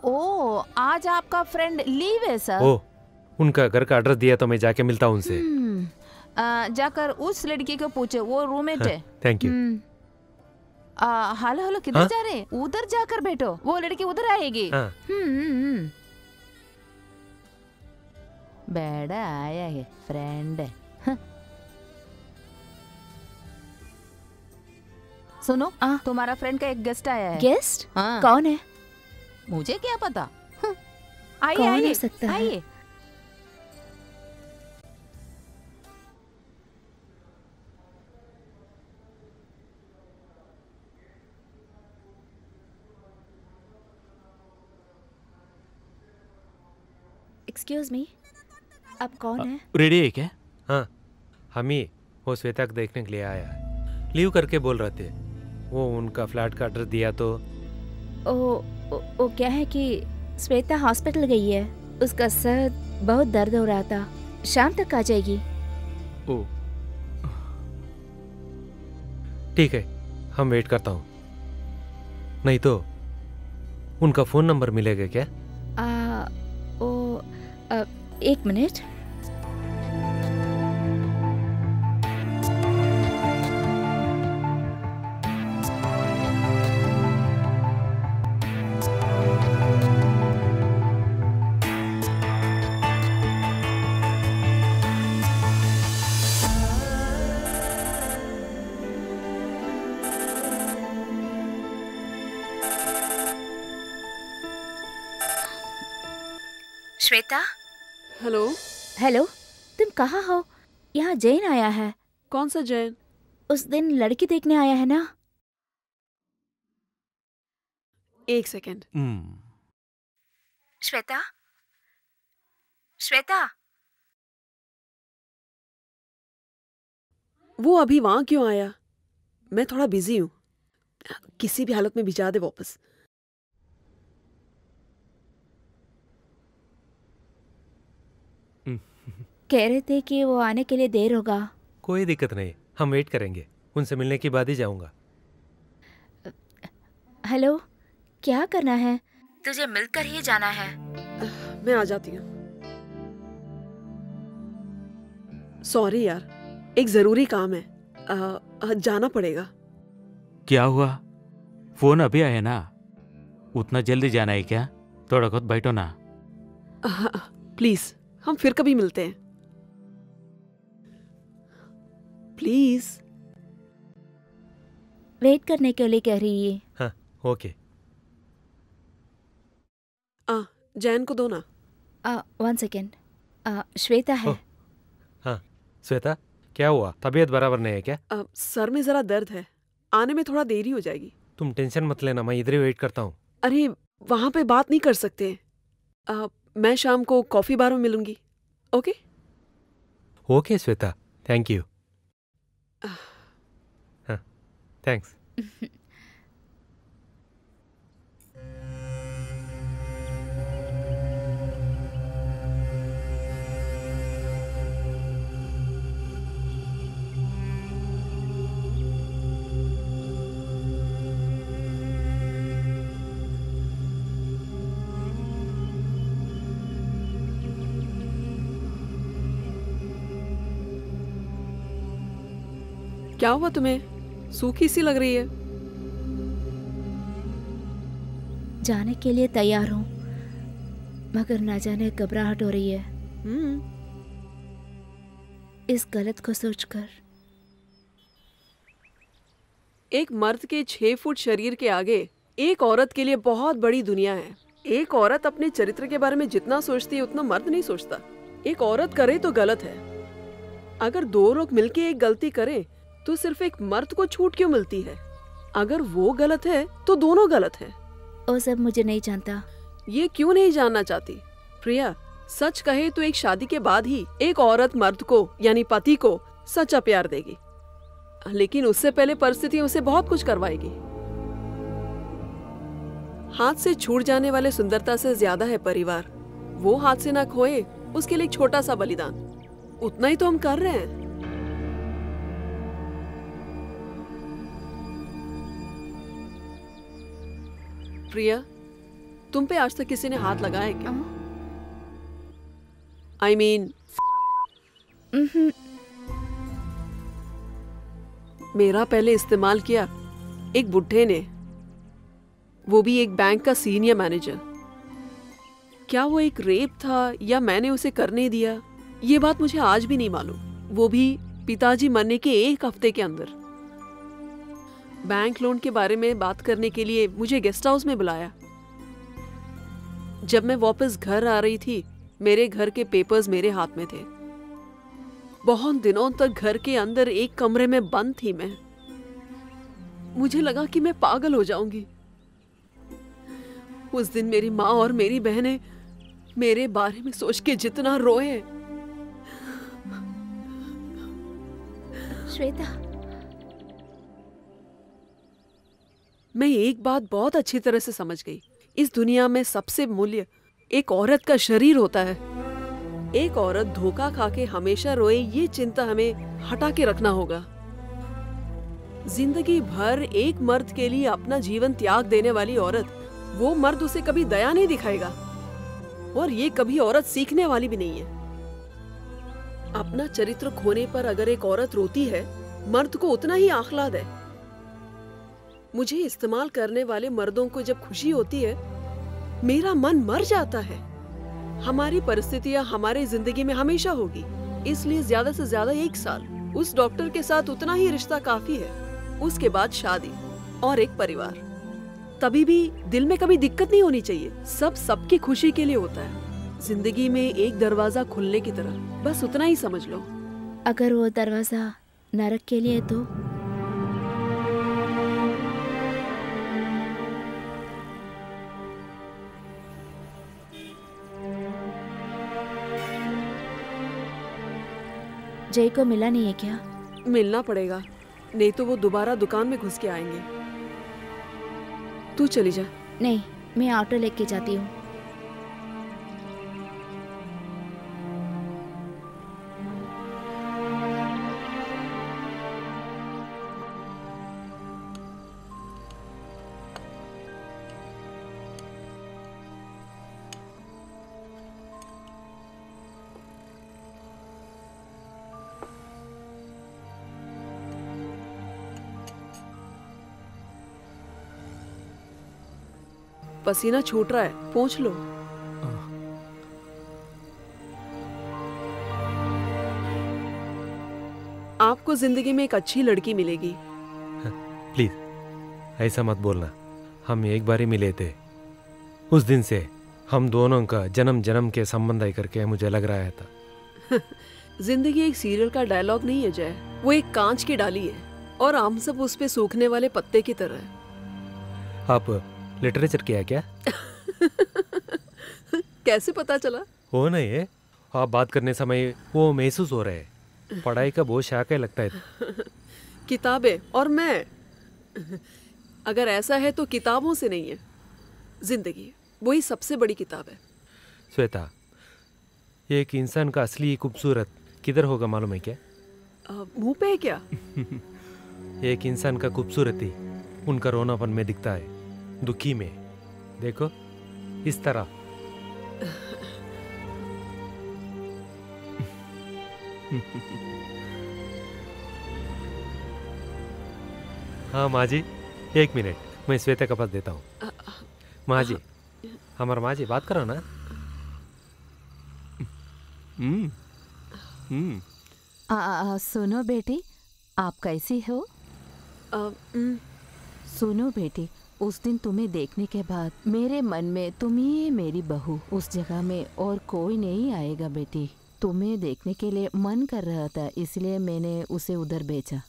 ओ, आज आपका फ्रेंड लीव है सर। ओ, उनका घर का एड्रेस दिया तो मैं जाके मिलता हूँ उनसे। जाकर उस लड़की को पूछे, वो रूममेट है। Thank you. हेलो हेलो, किधर जा रहे? उधर जाकर बैठो, वो लड़की उधर आएगी। बेड़ा आया है, फ्रेंड है। सुनो, तुम्हारा फ्रेंड का एक गेस्ट आया है। गेस्ट? कौन है? मुझे क्या पता। आइए कौन आइए हो सकता है? आइए। एक्सक्यूज मी, आप कौन है? रेडी है क्या? हाँ, हम ही वो श्वेता को देखने के लिए आया है। लीव करके बोल रहे थे। वो उनका फ्लैट का एड्रेस दिया तो। ओ क्या है कि श्वेता हॉस्पिटल गई है, उसका सर बहुत दर्द हो रहा था, शाम तक आ जाएगी। ओ ठीक है, हम वेट करता हूँ। नहीं तो उनका फोन नंबर मिलेगा क्या? एक मिनट। श्वेता। हेलो। हेलो, तुम कहाँ हो? यहाँ जैन आया है। कौन सा जैन? उस दिन लड़की देखने आया है ना? एक सेकेंड। श्वेता, श्वेता। वो अभी वहां क्यों आया? मैं थोड़ा बिजी हूँ, किसी भी हालत में भिजा दे वापस। कह रहे थे कि वो आने के लिए देर होगा। कोई दिक्कत नहीं, हम वेट करेंगे। उनसे मिलने के बाद ही जाऊंगा। हेलो, क्या करना है? तुझे मिलकर ही जाना है। मैं आ जाती हूँ। सॉरी यार, एक जरूरी काम है, जाना पड़ेगा। क्या हुआ? फोन अभी आया ना, उतना जल्दी जाना है क्या? थोड़ा बहुत बैठो ना। प्लीज, हम फिर कभी मिलते हैं, प्लीज। वेट करने के लिए कह रही है। हाँ, ओके। जैन को दो ना। 1 सेकेंड। श्वेता है। हाँ, श्वेता, क्या हुआ? तबीयत बराबर नहीं है क्या? सर में जरा दर्द है, आने में थोड़ा देरी हो जाएगी। तुम टेंशन मत लेना, मैं इधर ही वेट करता हूँ। अरे वहां पे बात नहीं कर सकते। मैं शाम को कॉफी बार में मिलूंगी। Okay? Okay Shweta, thank you. हाँ, थैंक्स। क्या हुआ तुम्हें? सूखी सी लग रही है। जाने के लिए तैयार हूँ, मगर ना जाने घबराहट हो रही है इस गलत को सोचकर। एक मर्द के 6 फुट शरीर के आगे एक औरत के लिए बहुत बड़ी दुनिया है। एक औरत अपने चरित्र के बारे में जितना सोचती है उतना मर्द नहीं सोचता। एक औरत करे तो गलत है। अगर 2 लोग मिलके एक गलती करें तो सिर्फ एक मर्द को छूट क्यों मिलती है? अगर वो गलत है तो दोनों गलत हैं। वो सब मुझे नहीं जानता। ये क्यों नहीं जानना चाहती? प्रिया, सच कहे तो एक शादी के बाद ही एक औरत मर्द को यानी पति को सच्चा प्यार देगी, लेकिन उससे पहले परिस्थिति उसे बहुत कुछ करवाएगी। हाथ से छूट जाने वाले सुंदरता से ज्यादा है परिवार। वो हाथ से ना खोए उसके लिए एक छोटा सा बलिदान, उतना ही तो हम कर रहे हैं। प्रिया, तुम पे आज तक किसी ने हाथ लगाया है क्या? I mean, मेरा पहले इस्तेमाल किया एक बुढ़े ने, वो भी एक बैंक का सीनियर मैनेजर। क्या वो एक रेप था या मैंने उसे करने दिया, ये बात मुझे आज भी नहीं मालूम। वो भी पिताजी मरने के 1 हफ्ते के अंदर। बैंक लोन के बारे में बात करने के लिए मुझे गेस्ट हाउस में बुलाया। जब मैं वापस घर आ रही थी, मेरे घर के पेपर्स मेरे हाथ में थे। बहुत दिनों तक घर के अंदर एक कमरे में बंद थी मैं। मुझे लगा कि मैं पागल हो जाऊंगी। उस दिन मेरी माँ और मेरी बहनें मेरे बारे में सोच के जितना रोए। श्वेता, मैं एक बात बहुत अच्छी तरह से समझ गई। इस दुनिया में सबसे मूल्य एक औरत का शरीर होता है। एक औरत धोखा खा के हमेशा रोए, ये चिंता हमें हटा के रखना होगा। जिंदगी भर एक मर्द के लिए अपना जीवन त्याग देने वाली औरत, वो मर्द उसे कभी दया नहीं दिखाएगा, और ये कभी औरत सीखने वाली भी नहीं है। अपना चरित्र खोने पर अगर एक औरत रोती है, मर्द को उतना ही आह्लाद है। मुझे इस्तेमाल करने वाले मर्दों को जब खुशी होती है, मेरा मन मर जाता है। हमारी परिस्थितियां हमारी जिंदगी में हमेशा होगी, इसलिए ज्यादा से ज्यादा 1 साल उस डॉक्टर के साथ उतना ही रिश्ता काफी है। उसके बाद शादी और एक परिवार। तभी भी दिल में कभी दिक्कत नहीं होनी चाहिए। सब सबकी खुशी के लिए होता है। जिंदगी में एक दरवाजा खुलने की तरह, बस उतना ही समझ लो। अगर वो दरवाजा नरक के लिए तो जय को मिला नहीं है क्या? मिलना पड़ेगा, नहीं तो वो दोबारा दुकान में घुस के आएंगे। तू चली जा। नहीं, मैं ऑटो लेके जाती हूँ। पसीना छूट रहा है, पोंछ लो। आपको जिंदगी में एक अच्छी लड़की मिलेगी। प्लीज ऐसा मत बोलना। हम एक बार ही मिले थे, उस दिन से हम दोनों का जन्म जन्म के संबंध है करके मुझे लग रहा था। जिंदगी एक सीरियल का डायलॉग नहीं है जय, वो एक कांच की डाली है और हम सब उस पे सूखने वाले पत्ते की तरह है। आप लिटरेचर किया है क्या? कैसे पता चला? हो नहीं है, आप बात करने समय वो महसूस हो रहे है। पढ़ाई का बहुत शाक है लगता है। किताबें और मैं, अगर ऐसा है तो किताबों से नहीं है, जिंदगी वही सबसे बड़ी किताब है। श्वेता, एक इंसान का असली खूबसूरत किधर होगा मालूम है क्या? मुंह पे है क्या? एक इंसान का खूबसूरती उनका रोनापन में दिखता है, दुखी में। देखो इस तरह। हाँ माँ जी, 1 मिनट, मैं श्वेता का पास देता हूँ। माँ जी, हमारा माँ जी बात करो ना। सुनो बेटी, आप कैसी हो? सुनो बेटी, उस दिन तुम्हें देखने के बाद मेरे मन में तुम ही मेरी बहू, उस जगह में और कोई नहीं आएगा बेटी। तुम्हें देखने के लिए मन कर रहा था, इसलिए मैंने उसे उधर भेजा।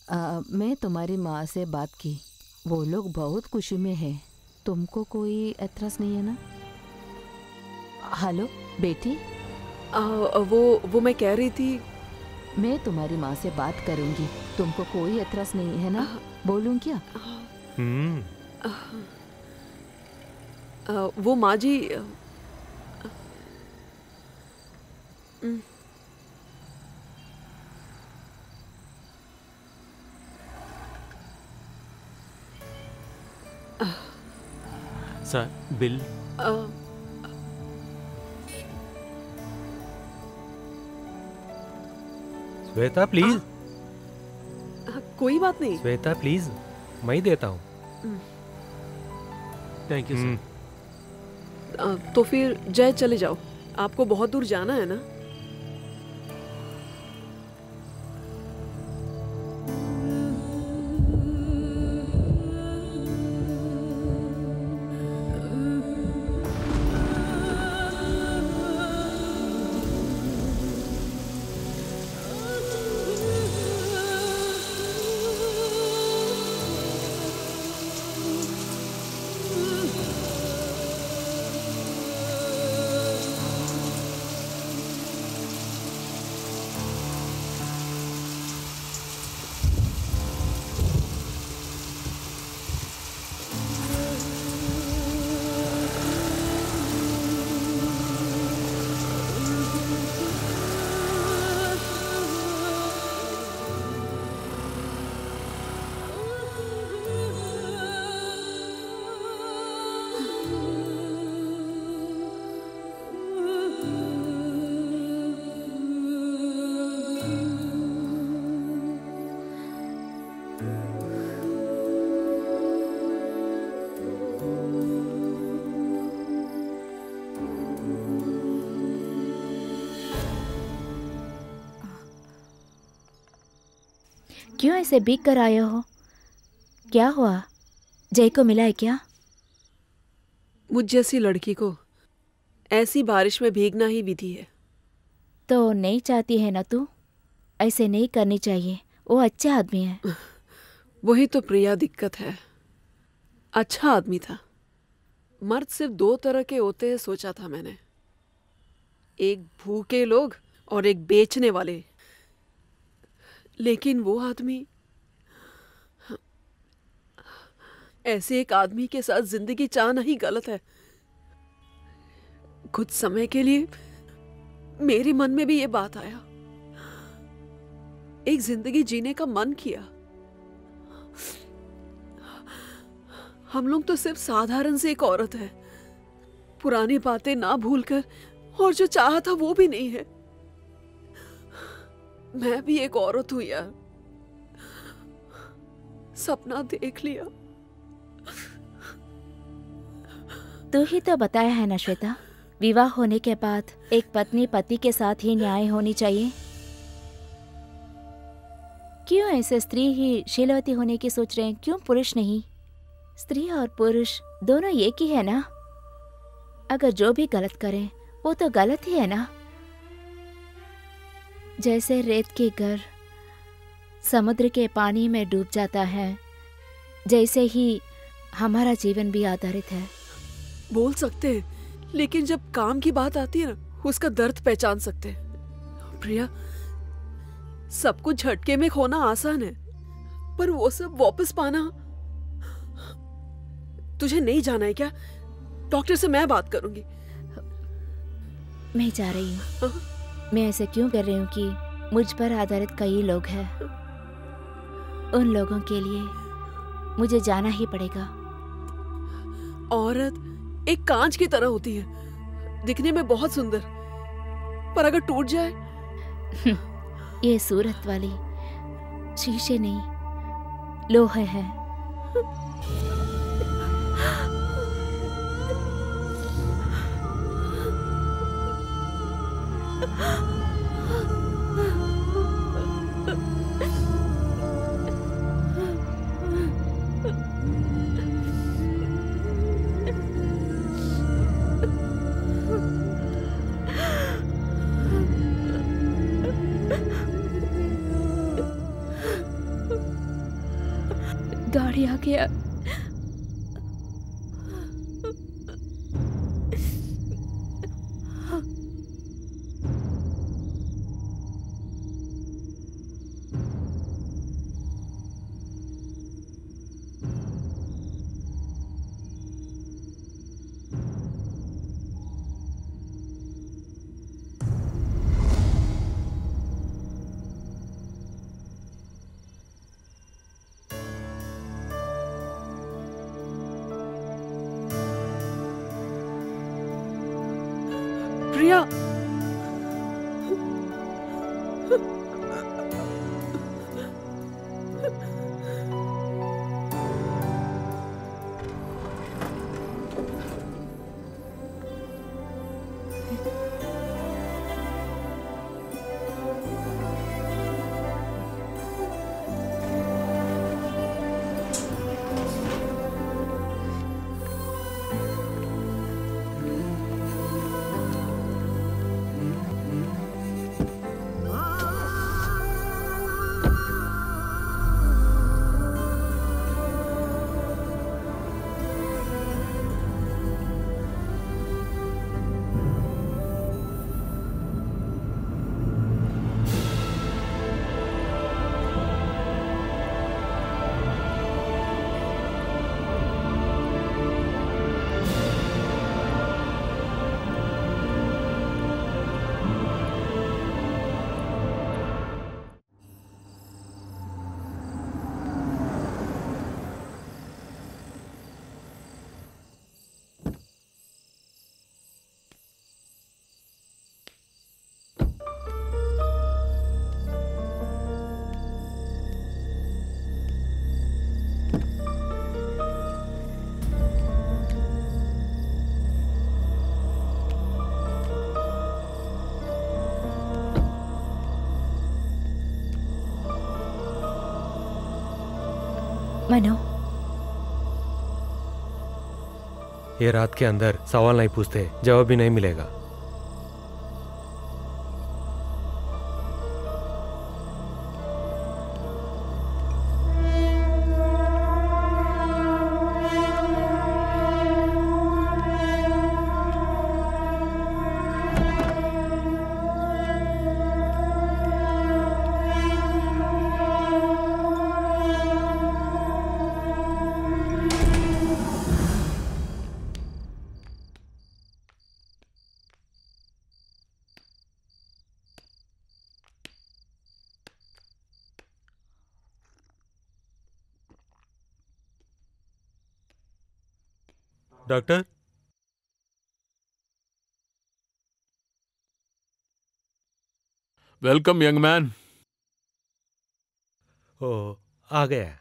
मैं तुम्हारी माँ से बात की, वो लोग बहुत खुशी में है। तुमको कोई एतराज नहीं है ना? हेलो बेटी। वो मैं कह रही थी, मैं तुम्हारी माँ से बात करूंगी, तुमको कोई एतराज नहीं है ना? बोलूं क्या? वो माँ जी, सर बिल। श्वेता प्लीज। कोई बात नहीं। श्वेता प्लीज, मैं ही देता हूँ। Thank you sir. तो फिर जय चले जाओ, आपको बहुत दूर जाना है ना? क्यों ऐसे भीग कर आए हो? क्या हुआ? जय को मिला है क्या? मुझ जैसी लड़की को ऐसी बारिश में भीगना ही विधि है। तो नहीं चाहती है ना तू? ऐसे नहीं करनी चाहिए, वो अच्छा आदमी है। वही तो प्रिया दिक्कत है। अच्छा आदमी था। मर्द सिर्फ 2 तरह के होते हैं सोचा था मैंने, एक भूखे लोग और एक बेचने वाले। लेकिन वो आदमी, ऐसे एक आदमी के साथ जिंदगी चाहना ही गलत है। कुछ समय के लिए मेरे मन में भी ये बात आया, एक जिंदगी जीने का मन किया। हम लोग तो सिर्फ साधारण से एक औरत है, पुरानी बातें ना भूलकर, और जो चाहा था वो भी नहीं है। मैं भी एक औरत हूं यार, सपना देख लिया। तू ही तो बताया है ना श्वेता, विवाह होने के बाद एक पत्नी पति के साथ ही न्याय होनी चाहिए। क्यों ऐसे स्त्री ही शीलवती होने की सोच रहे हैं? क्यों पुरुष नहीं? स्त्री और पुरुष दोनों एक ही है ना। अगर जो भी गलत करें वो तो गलत ही है ना। जैसे रेत के घर समुद्र के पानी में डूब जाता है, जैसे ही हमारा जीवन भी आधारित है। बोल सकते हैं, लेकिन जब काम की बात आती है ना, उसका दर्द पहचान सकते हैं। प्रिया, सब कुछ झटके में खोना आसान है, पर वो सब वापस पाना। तुझे नहीं जाना है क्या? डॉक्टर से मैं बात करूंगी। मैं जा रही हूँ। मैं ऐसे क्यों कर रही हूँ कि मुझ पर आधारित कई लोग हैं, उन लोगों के लिए मुझे जाना ही पड़ेगा। औरत एक कांच की तरह होती है, दिखने में बहुत सुंदर, पर अगर टूट जाए। ये सूरत वाली शीशे नहीं, लोहे हैं। गाड़ी आ गया। प्रिया, मनो, ये रात के अंदर सवाल नहीं पूछते, जवाब भी नहीं मिलेगा। Doctor, welcome young man. ओ, आ गया।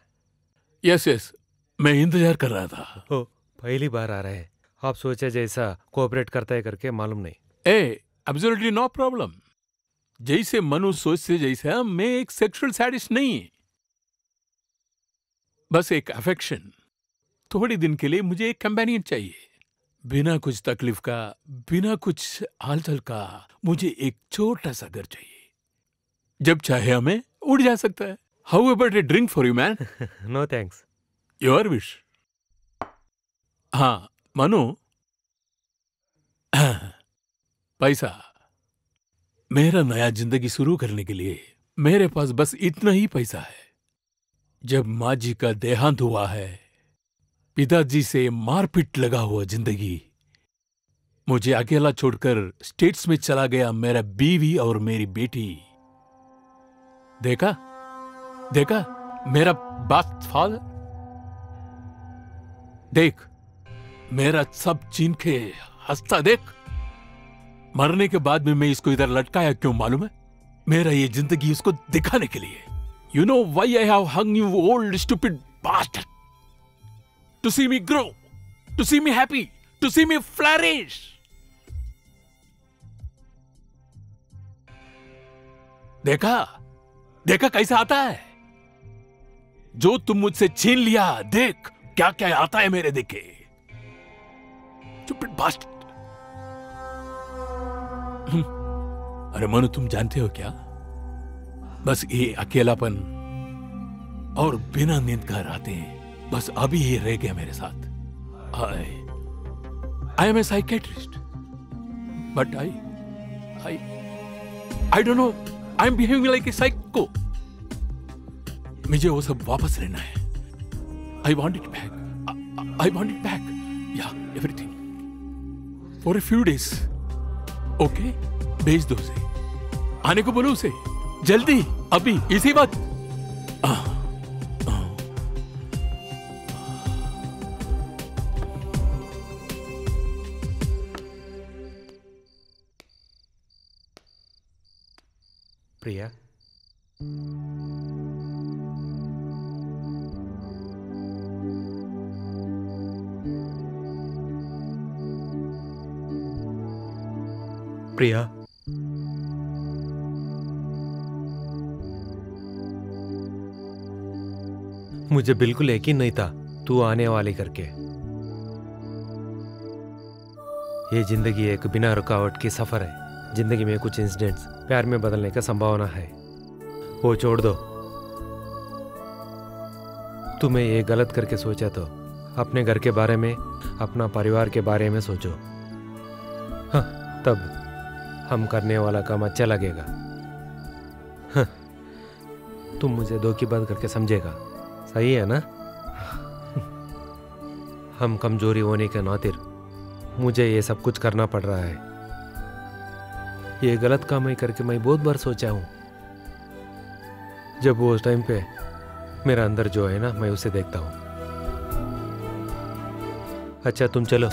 यस यस, मैं इंतजार कर रहा था। ओ, पहली बार आ रहे हैं। आप सोचे जैसा कोऑपरेट करता है करके मालूम नहीं। Absolutely no problem. जैसे मनु सोचते जैसा मैं एक सेक्सुअल सैडिस्ट नहीं, बस एक अफेक्शन। थोड़ी दिन के लिए मुझे एक कंपेनियन चाहिए, बिना कुछ तकलीफ का, बिना कुछ हालचाल का। मुझे एक छोटा सा घर चाहिए, जब चाहे हमें उड़ जा सकता है। How about a drink for you man? No thanks. Your wish. हाँ मनु, पैसा। मेरा नया जिंदगी शुरू करने के लिए मेरे पास बस इतना ही पैसा है। जब माँ जी का देहांत हुआ है, पिताजी से मारपीट लगा हुआ जिंदगी, मुझे अकेला छोड़कर स्टेट्स में चला गया मेरा बीवी और मेरी बेटी। देखा देखा मेरा बात फादर, देख मेरा सब चीन के हंसता देख। मरने के बाद में मैं इसको इधर लटकाया क्यों मालूम है? मेरा ये जिंदगी उसको दिखाने के लिए। You know why I have hung you, old stupid bastard? To see me grow, to see me happy, to see me flourish. देखा देखा कैसा आता है? जो तुम मुझसे छीन लिया, देख क्या क्या आता है मेरे देखे। Stupid bastard. अरे मनु, तुम जानते हो क्या? बस ये अकेलापन और बिना नींद का रातें, बस अभी ये रह गया मेरे साथ। I am a psychiatrist, but I don't know. I am behaving like a psycho. मुझे वो सब वापस लेना है। I want it back. I want it back. Yeah, everything. For a few days. Okay? भेज दो उसे। आने को बोलो उसे। जल्दी, अभी, इसी वक्त। प्रिया, प्रिया, मुझे बिल्कुल यकीन नहीं था तू आने वाली करके। ये जिंदगी एक बिना रुकावट की सफर है। जिंदगी में कुछ इंसिडेंट्स प्यार में बदलने का संभावना है। वो छोड़ दो। तुम्हें ये गलत करके सोचा तो अपने घर के बारे में, अपना परिवार के बारे में सोचो। हाँ, तब हम करने वाला काम अच्छा लगेगा। हाँ, तुम मुझे धोखेबाज करके समझेगा, सही है ना? हम कमजोरी होने के नातिर मुझे ये सब कुछ करना पड़ रहा है। ये गलत काम ही करके मैं बहुत बार सोचा हूँ। जब वो उस टाइम पे मेरा अंदर जो है ना, मैं उसे देखता हूँ। अच्छा, तुम चलो।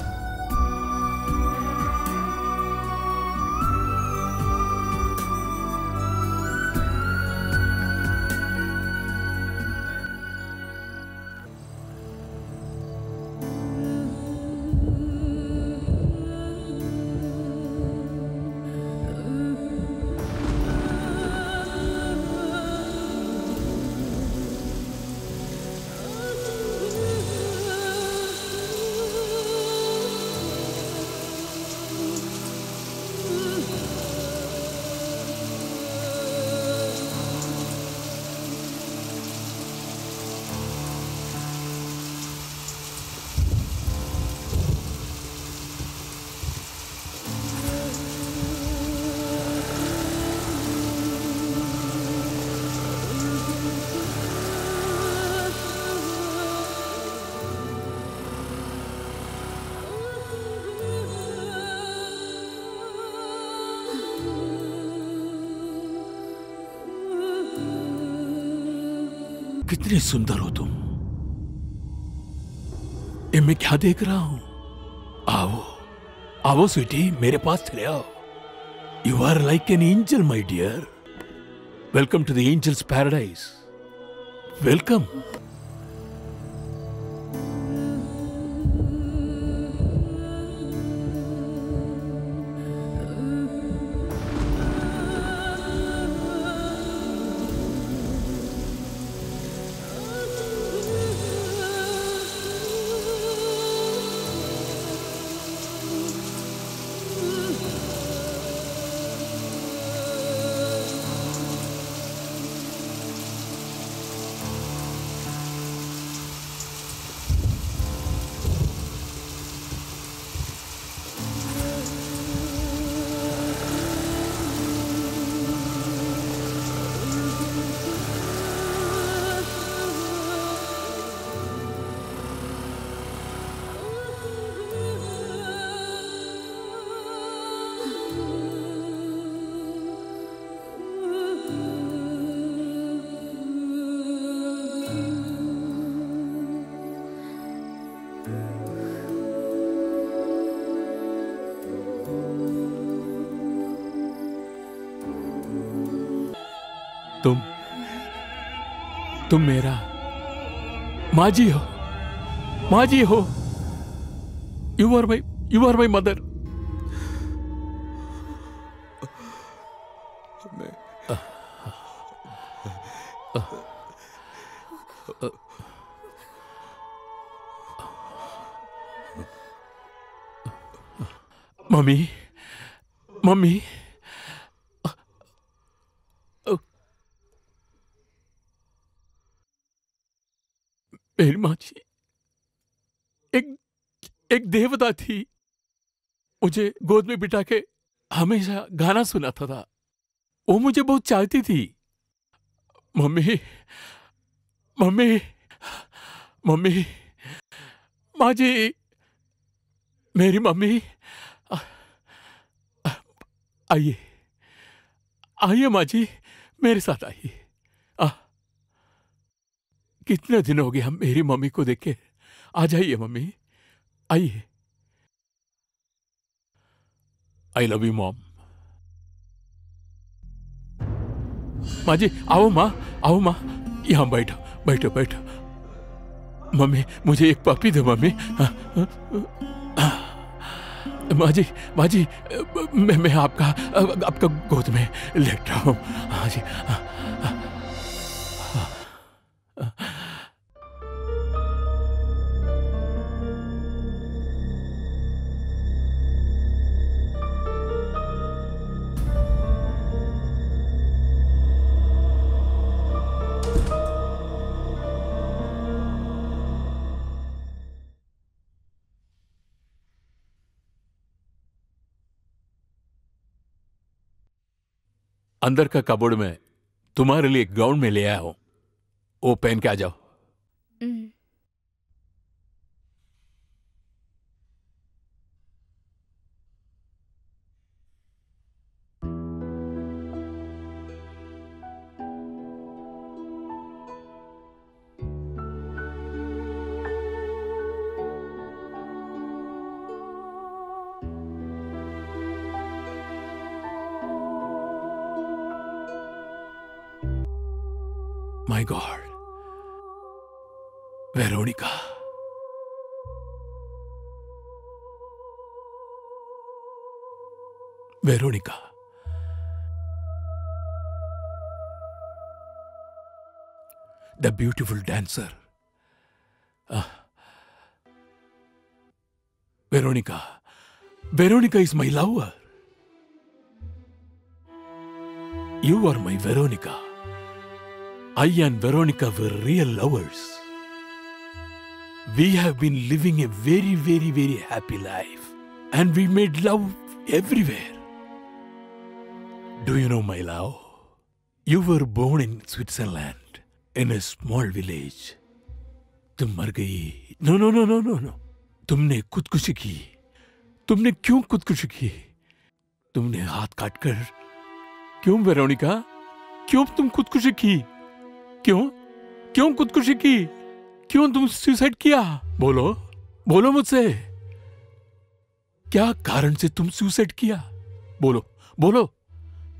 कितनी सुंदर हो तुम। ये मैं क्या देख रहा हूं? आओ आओ स्वीटी, मेरे पास चले आओ। You are like an angel my dear. Welcome to the angels paradise. Welcome. तुम मेरा माँ जी हो, माँ जी हो। You are my mother. Mummy, mummy, मेरी माँ जी एक देवता थी। मुझे गोद में बिठा के हमेशा गाना सुनाता था। वो मुझे बहुत चाहती थी। मम्मी, मम्मी, मम्मी, माँ जी, मेरी मम्मी, आइए, आइए माँ जी, मेरे साथ आइए। कितने दिन हो गए हम मेरी मम्मी को देखे। आ जाइए मम्मी, आइए। I love you mom. माँ जी, आओ माँ, आओ माँ, यहाँ बैठो, बैठो, बैठो। मम्मी, मुझे एक पपी दो मम्मी। माँ जी, माँ जी, मैं आपका गोद में लेट रहा हूँ। हाँ जी। अंदर का कबोर्ड में तुम्हारे लिए एक गाउन में ले आया हूं, वो पहन के आ जाओ। My God, Veronica. Veronica. The beautiful dancer. Veronica. Veronica is my lover. You are my Veronica. I and Veronica were real lovers. We have been living a very, very, very happy life. And we made love everywhere. Do you know, my love? You were born in Switzerland, in a small village. तुम मर गई। No, no, no, no, no, no. तुमने खुदकुशी की। तुमने क्यों खुदकुशी की? तुमने हाथ काटकर। क्यों वेरोनिका? क्यों तुम खुदकुशी की? क्यों? क्यों खुदकुशी की? क्यों तुम सुसाइड किया? बोलो, बोलो मुझसे। क्या कारण से तुम सुसाइड किया? बोलो, बोलो,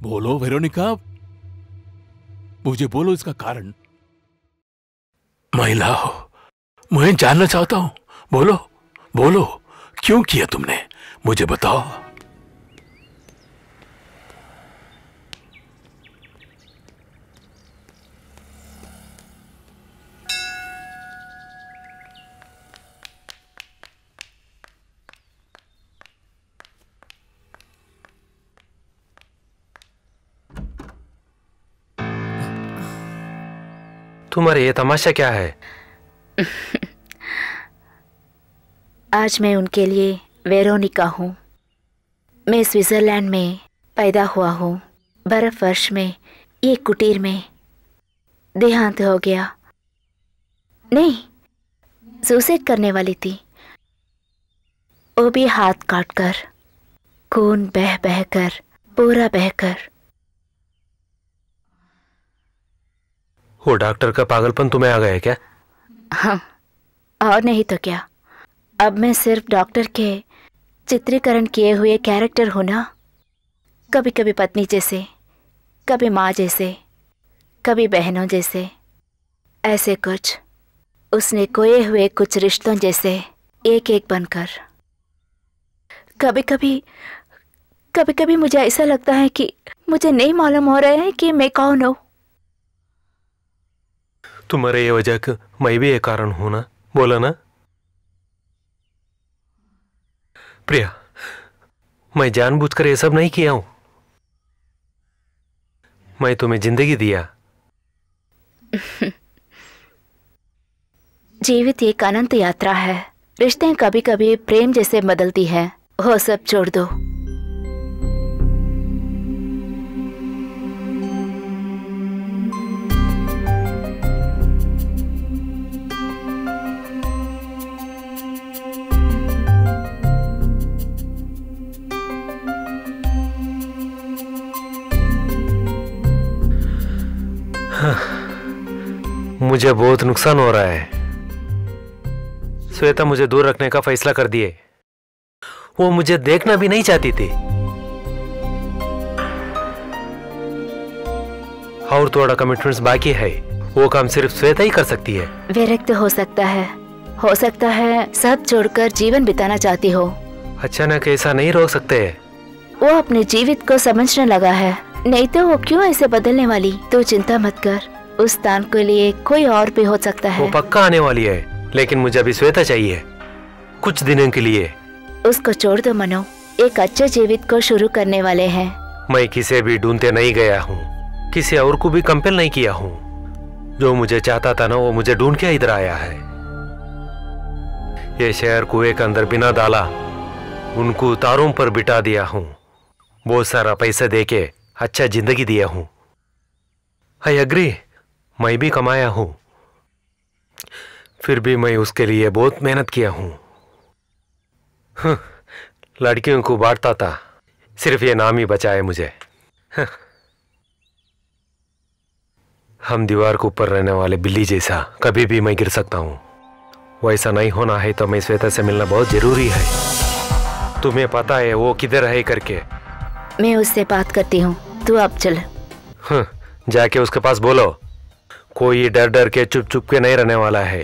बोलो वेरोनिका, मुझे बोलो इसका कारण। महिला हो, मैं जानना चाहता हूं। बोलो, बोलो, क्यों किया तुमने? मुझे बताओ। तुम्हारे ये तमाशा क्या है? आज मैं उनके लिए वेरोनिका हूँ। मैं स्विट्जरलैंड में पैदा हुआ हूँ। बर्फ वर्ष में ये कुटीर में देहांत हो गया। नहीं, सुसाइड करने वाली थी, वो भी हाथ काटकर, खून बह बह कर, पूरा बहकर। वो डॉक्टर का पागलपन तुम्हें आ गया है क्या? हाँ, और नहीं तो क्या। अब मैं सिर्फ डॉक्टर के चित्रीकरण किए हुए कैरेक्टर हूं ना। कभी कभी पत्नी जैसे, कभी माँ जैसे, कभी बहनों जैसे, ऐसे कुछ उसने खोए हुए कुछ रिश्तों जैसे एक एक बनकर। कभी कभी मुझे ऐसा लगता है कि मुझे नहीं मालूम हो रहा है कि मैं कौन हूं। तुम्हारे ये वजह का मैं भी एक कारण हूं ना, बोला ना प्रिया। मैं जानबूझकर ये सब नहीं किया हूं। मैं तुम्हें जिंदगी दिया। जीवित एक अनंत यात्रा है। रिश्ते कभी कभी प्रेम जैसे बदलती है। वो सब छोड़ दो। मुझे बहुत नुकसान हो रहा है। श्वेता मुझे दूर रखने का फैसला कर दिए। वो मुझे देखना भी नहीं चाहती थी। और थोड़ा कमिटमेंट्स बाकी है। वो काम सिर्फ श्वेता ही कर सकती है। विरक्त हो सकता है सब छोड़कर जीवन बिताना चाहती हो। अचानक ऐसा नहीं रोक सकते। वो अपने जीवित को समझने लगा है, नहीं तो वो क्यों ऐसे बदलने वाली। तो चिंता मत कर, उस स्थान के लिए कोई और भी हो सकता है। वो पक्का आने वाली है, लेकिन मुझे अभी श्वेता चाहिए कुछ दिनों के लिए। उसको छोड़ दो मनो, एक अच्छे जीवित को शुरू करने वाले हैं। मैं किसे भी ढूंढते नहीं गया हूँ, किसी और को भी कंपेल नहीं किया हूँ। जो मुझे चाहता था ना, वो मुझे ढूंढ के इधर आया है। ये शहर कुएं के अंदर बिना डाला उनको तारों पर बिठा दिया हूँ। बहुत सारा पैसा देके अच्छा जिंदगी दिया हूँ। आई एग्री, मैं भी कमाया हूँ, फिर भी मैं उसके लिए बहुत मेहनत किया हूँ। लड़कियों को बांटता था, सिर्फ ये नाम ही बचा है मुझे। हम दीवार के ऊपर रहने वाले बिल्ली जैसा कभी भी मैं गिर सकता हूँ। वैसा नहीं होना है तो मैं श्वेता से मिलना बहुत जरूरी है। तुम्हें पता है वो किधर है करके। मैं उससे बात करती हूँ, तू अब चल। जाके उसके पास बोलो, कोई डर डर के चुप चुप के नहीं रहने वाला है।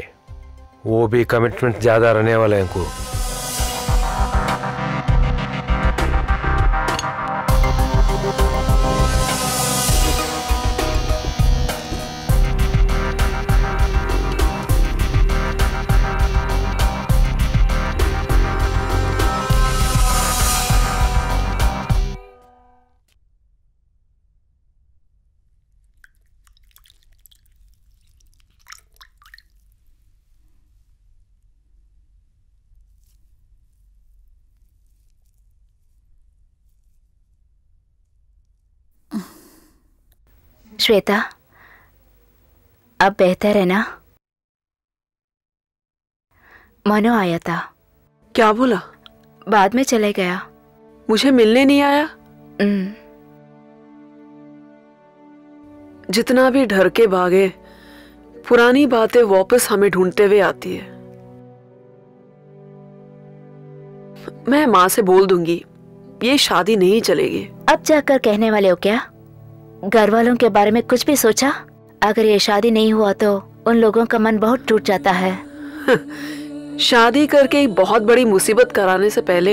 वो भी कमिटमेंट ज्यादा रहने वाले हैं को। श्वेता, अब बेहतर है ना? मनो आया था। क्या बोला? बाद में चले गया। मुझे मिलने नहीं आया? जितना भी डर के भागे, पुरानी बातें वापस हमें ढूंढते हुए आती है। मैं माँ से बोल दूंगी, ये शादी नहीं चलेगी। अब जाकर कहने वाले हो क्या? घर वालों के बारे में कुछ भी सोचा? अगर ये शादी नहीं हुआ तो उन लोगों का मन बहुत टूट जाता है। शादी करके एक बहुत बड़ी मुसीबत कराने से पहले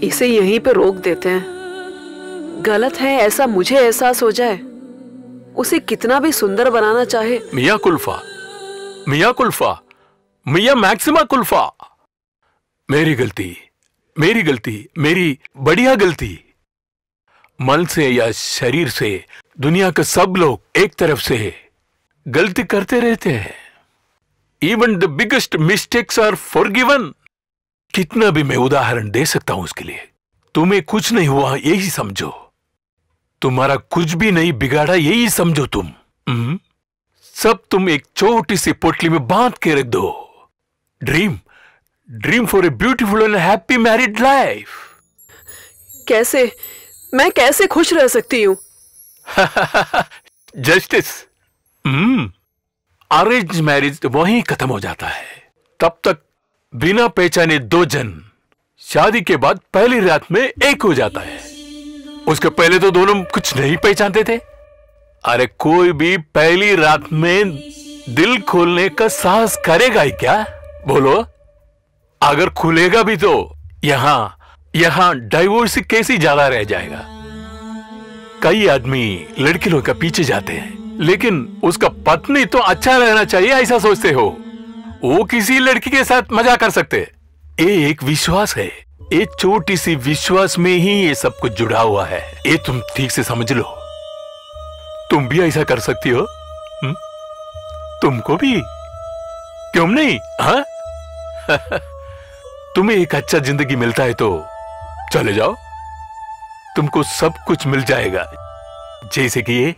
इसे यहीं पे रोक देते हैं। गलत है ऐसा मुझे एहसास हो जाए, उसे कितना भी सुंदर बनाना चाहे। मियां कुल्फा, मियां मैक्सिमा कुल्फा, मेरी गलती, मेरी बढ़िया गलती। मन से या शरीर से दुनिया के सब लोग एक तरफ से गलती करते रहते हैं। Even the biggest mistakes are forgiven. कितना भी मैं उदाहरण दे सकता हूं उसके लिए। तुम्हें कुछ नहीं हुआ यही समझो, तुम्हारा कुछ भी नहीं बिगाड़ा यही समझो तुम। सब तुम एक छोटी सी पोटली में बांध के रख दो। Dream for a beautiful and happy married life. कैसे, मैं कैसे खुश रह सकती हूँ? जस्टिस। अरेंज मैरिज वहीं खत्म हो जाता है। तब तक बिना पहचाने दो जन शादी के बाद पहली रात में एक हो जाता है। उसके पहले तो दोनों कुछ नहीं पहचानते थे। अरे कोई भी पहली रात में दिल खोलने का साहस करेगा ही क्या? बोलो, अगर खुलेगा भी तो यहाँ डाइवोर्स केस ही ज्यादा रह जाएगा। कई आदमी लड़की लोग का पीछे जाते हैं, लेकिन उसका पत्नी तो अच्छा रहना चाहिए ऐसा सोचते हो। वो किसी लड़की के साथ मजा कर सकते। ये एक विश्वास है, ये छोटी सी विश्वास में ही ये सब कुछ जुड़ा हुआ है। ये तुम ठीक से समझ लो। तुम भी ऐसा कर सकती हो। तुमको भी क्यों नहीं? हाँ तुम्हें एक अच्छा जिंदगी मिलता है तो चले जाओ, तुमको सब कुछ मिल जाएगा। जैसे कि ये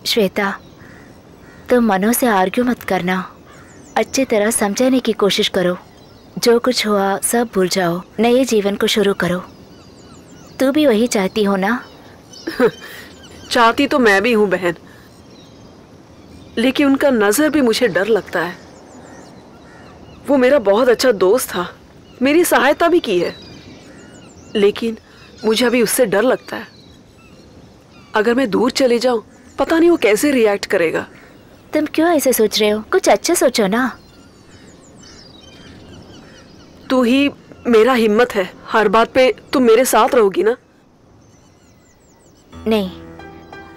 श्वेता, तुम मनो से आर्ग्यू मत करना, अच्छी तरह समझाने की कोशिश करो। जो कुछ हुआ सब भूल जाओ, नए जीवन को शुरू करो। तू भी वही चाहती हो ना? चाहती तो मैं भी हूँ बहन, लेकिन उनका नजर भी मुझे डर लगता है। वो मेरा बहुत अच्छा दोस्त था, मेरी सहायता भी की है, लेकिन मुझे अभी उससे डर लगता है। अगर मैं दूर चले जाऊं, पता नहीं वो कैसे रिएक्ट करेगा। तुम क्यों ऐसे सोच रहे हो? कुछ अच्छा सोचो ना। तू ही मेरा हिम्मत है, हर बात पे तुम मेरे साथ रहोगी ना? नहीं,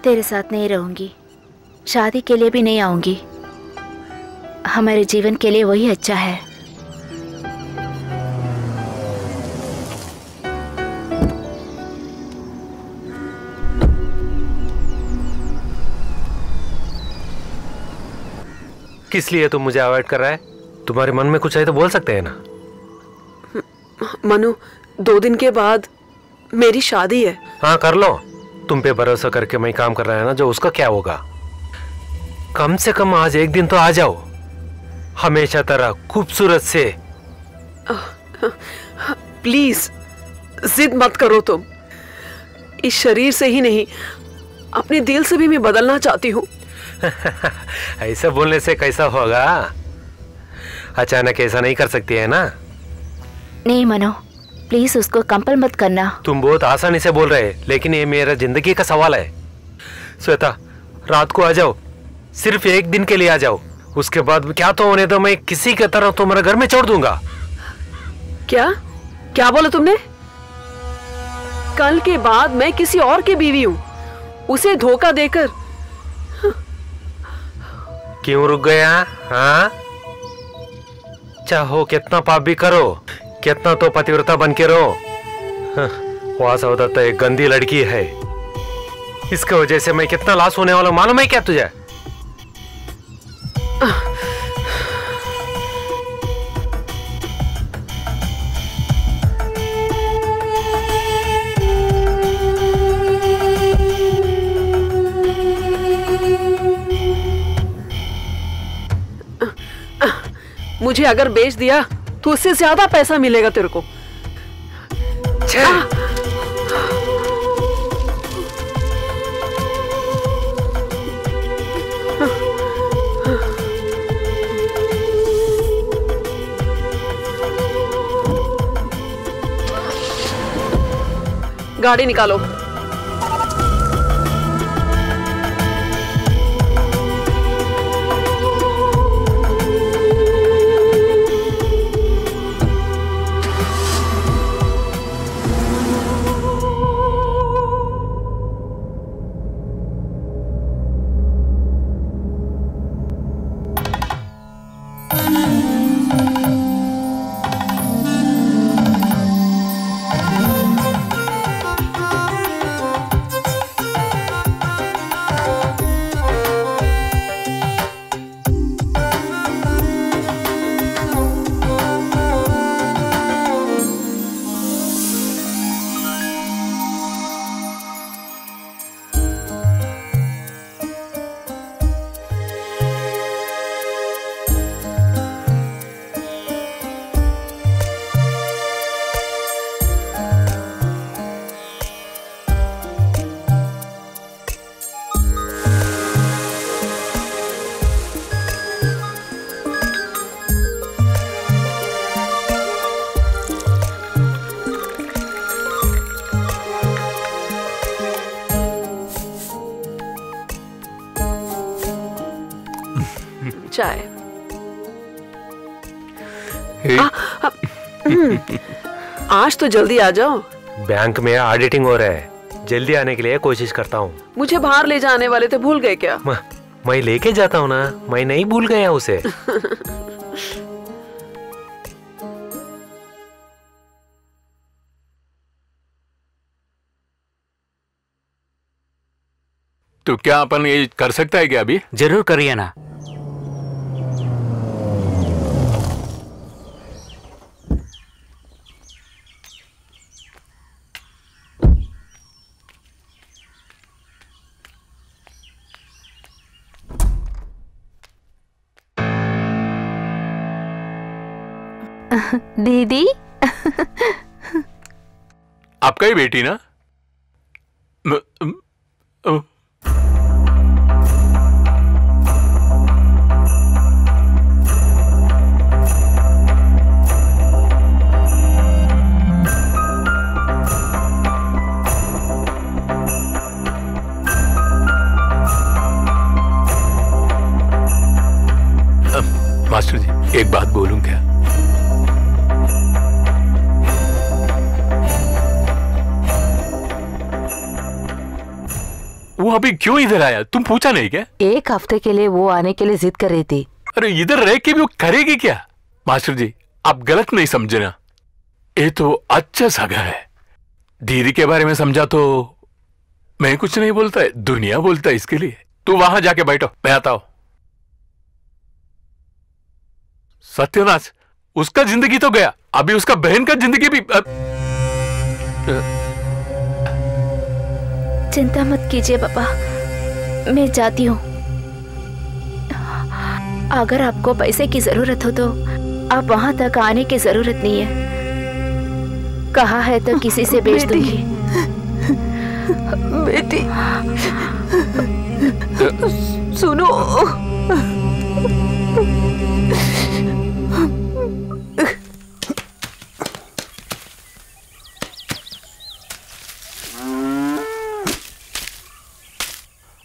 तेरे साथ नहीं रहूंगी, शादी के लिए भी नहीं आऊंगी। हमारे जीवन के लिए वही अच्छा है। किस लिए तुम मुझे अवॉइड कर रहा है? तुम्हारे मन में कुछ है तो बोल सकते हैं ना। मनु, 2 दिन के बाद मेरी शादी है। हाँ कर लो, तुम पे भरोसा करके मैं काम कर रहा है ना, जो उसका क्या होगा। कम से कम आज एक दिन तो आ जाओ, हमेशा तरह खूबसूरत से। प्लीज जिद मत करो तुम। इस शरीर से ही नहीं, अपने दिल से भी मैं बदलना चाहती हूँ। ऐसा बोलने से कैसा होगा? अचानक ऐसा नहीं कर सकती है ना? नहीं मनो, प्लीज उसको कंपल मत करना। तुम बहुत आसानी से बोल रहे, लेकिन ये मेरा जिंदगी का सवाल है। श्वेता, रात को आ जाओ, सिर्फ एक दिन के लिए आ जाओ। उसके बाद क्या तो होने दो, मैं किसी की तरह तुम्हारे घर में छोड़ दूंगा। क्या क्या बोला तुमने? कल के बाद मैं किसी और की बीवी हूँ, उसे धोखा देकर। क्यों रुक गया? हाँ, चाहो कितना पाप भी करो, कितना तो पतिव्रता बन के रहो। वासवदत्ता एक गंदी लड़की है, इसके वजह से मैं कितना लॉस होने वाला मालूम है क्या तुझे? मुझे अगर बेच दिया तो उससे ज्यादा पैसा मिलेगा तेरे को। गाड़ी निकालो। चाय। आज तो जल्दी आ जाओ। बैंक में ऑडिटिंग हो रहा है, जल्दी आने के लिए कोशिश करता हूँ। मुझे बाहर ले जाने वाले थे, भूल गए क्या? मैं लेके जाता हूँ ना, मैं नहीं भूल गया उसे। तो क्या अपन ये कर सकता है क्या अभी? जरूर करिए ना। दीदी आपका ही बेटी ना? मास्टर जी एक बात बोलूं क्या? वो अभी क्यों इधर आया, तुम पूछा नहीं क्या? एक हफ्ते के लिए वो आने के लिए जिद कर रही थी। अरे इधर रह के भी वो करेगी क्या? मास्टर जी आप गलत नहीं समझना, ये तो अच्छा सगा है। दीदी के बारे में समझा तो मैं कुछ नहीं बोलता है, दुनिया बोलता है इसके लिए। तू वहां जाके बैठो, मैं आता हूं। सत्यनाश, उसका जिंदगी तो गया, अभी उसका बहन का जिंदगी भी। चिंता मत कीजिए पापा, मैं जाती हूँ। अगर आपको पैसे की जरूरत हो तो आप वहां तक आने की जरूरत नहीं है। कहा है तो किसी से बेच दूंगी। बेटी सुनो,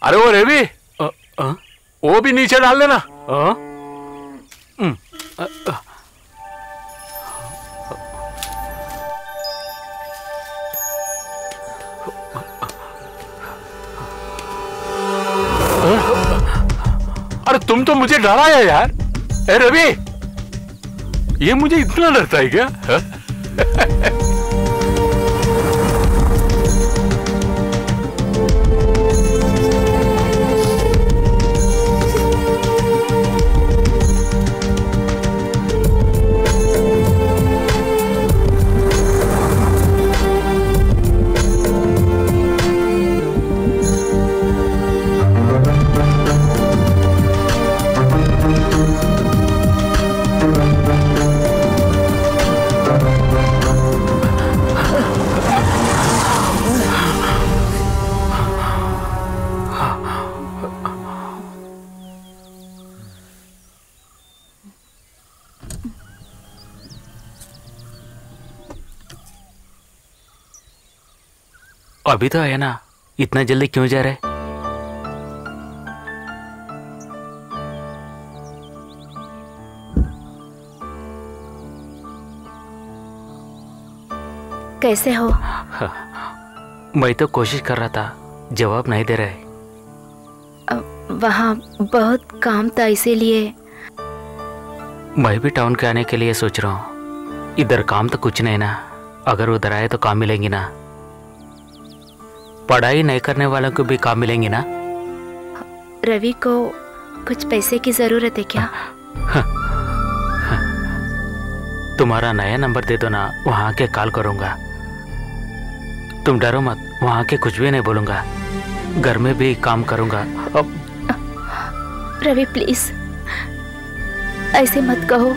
अरे वो रवि, वो भी नीचे डाल देना। अरे तुम तो मुझे डराया यार। ए रवि, ये मुझे इतना डरता है क्या? अभी तो है ना, इतना जल्दी क्यों जा रहे? कैसे हो? मैं तो कोशिश कर रहा था, जवाब नहीं दे रहे। वहाँ बहुत काम था इसीलिए। मैं भी टाउन के आने के लिए सोच रहा हूँ। इधर काम तो कुछ नहीं ना, अगर उधर आए तो काम मिलेंगी ना। पढ़ाई नहीं करने वालों को भी काम मिलेंगी ना। रवि को कुछ पैसे की जरूरत है क्या? तुम्हारा नया नंबर दे दो ना, वहां के कॉल करूंगा। तुम डरो मत, वहां के कुछ भी नहीं बोलूंगा। घर में भी काम करूंगा। रवि प्लीज ऐसे मत कहो।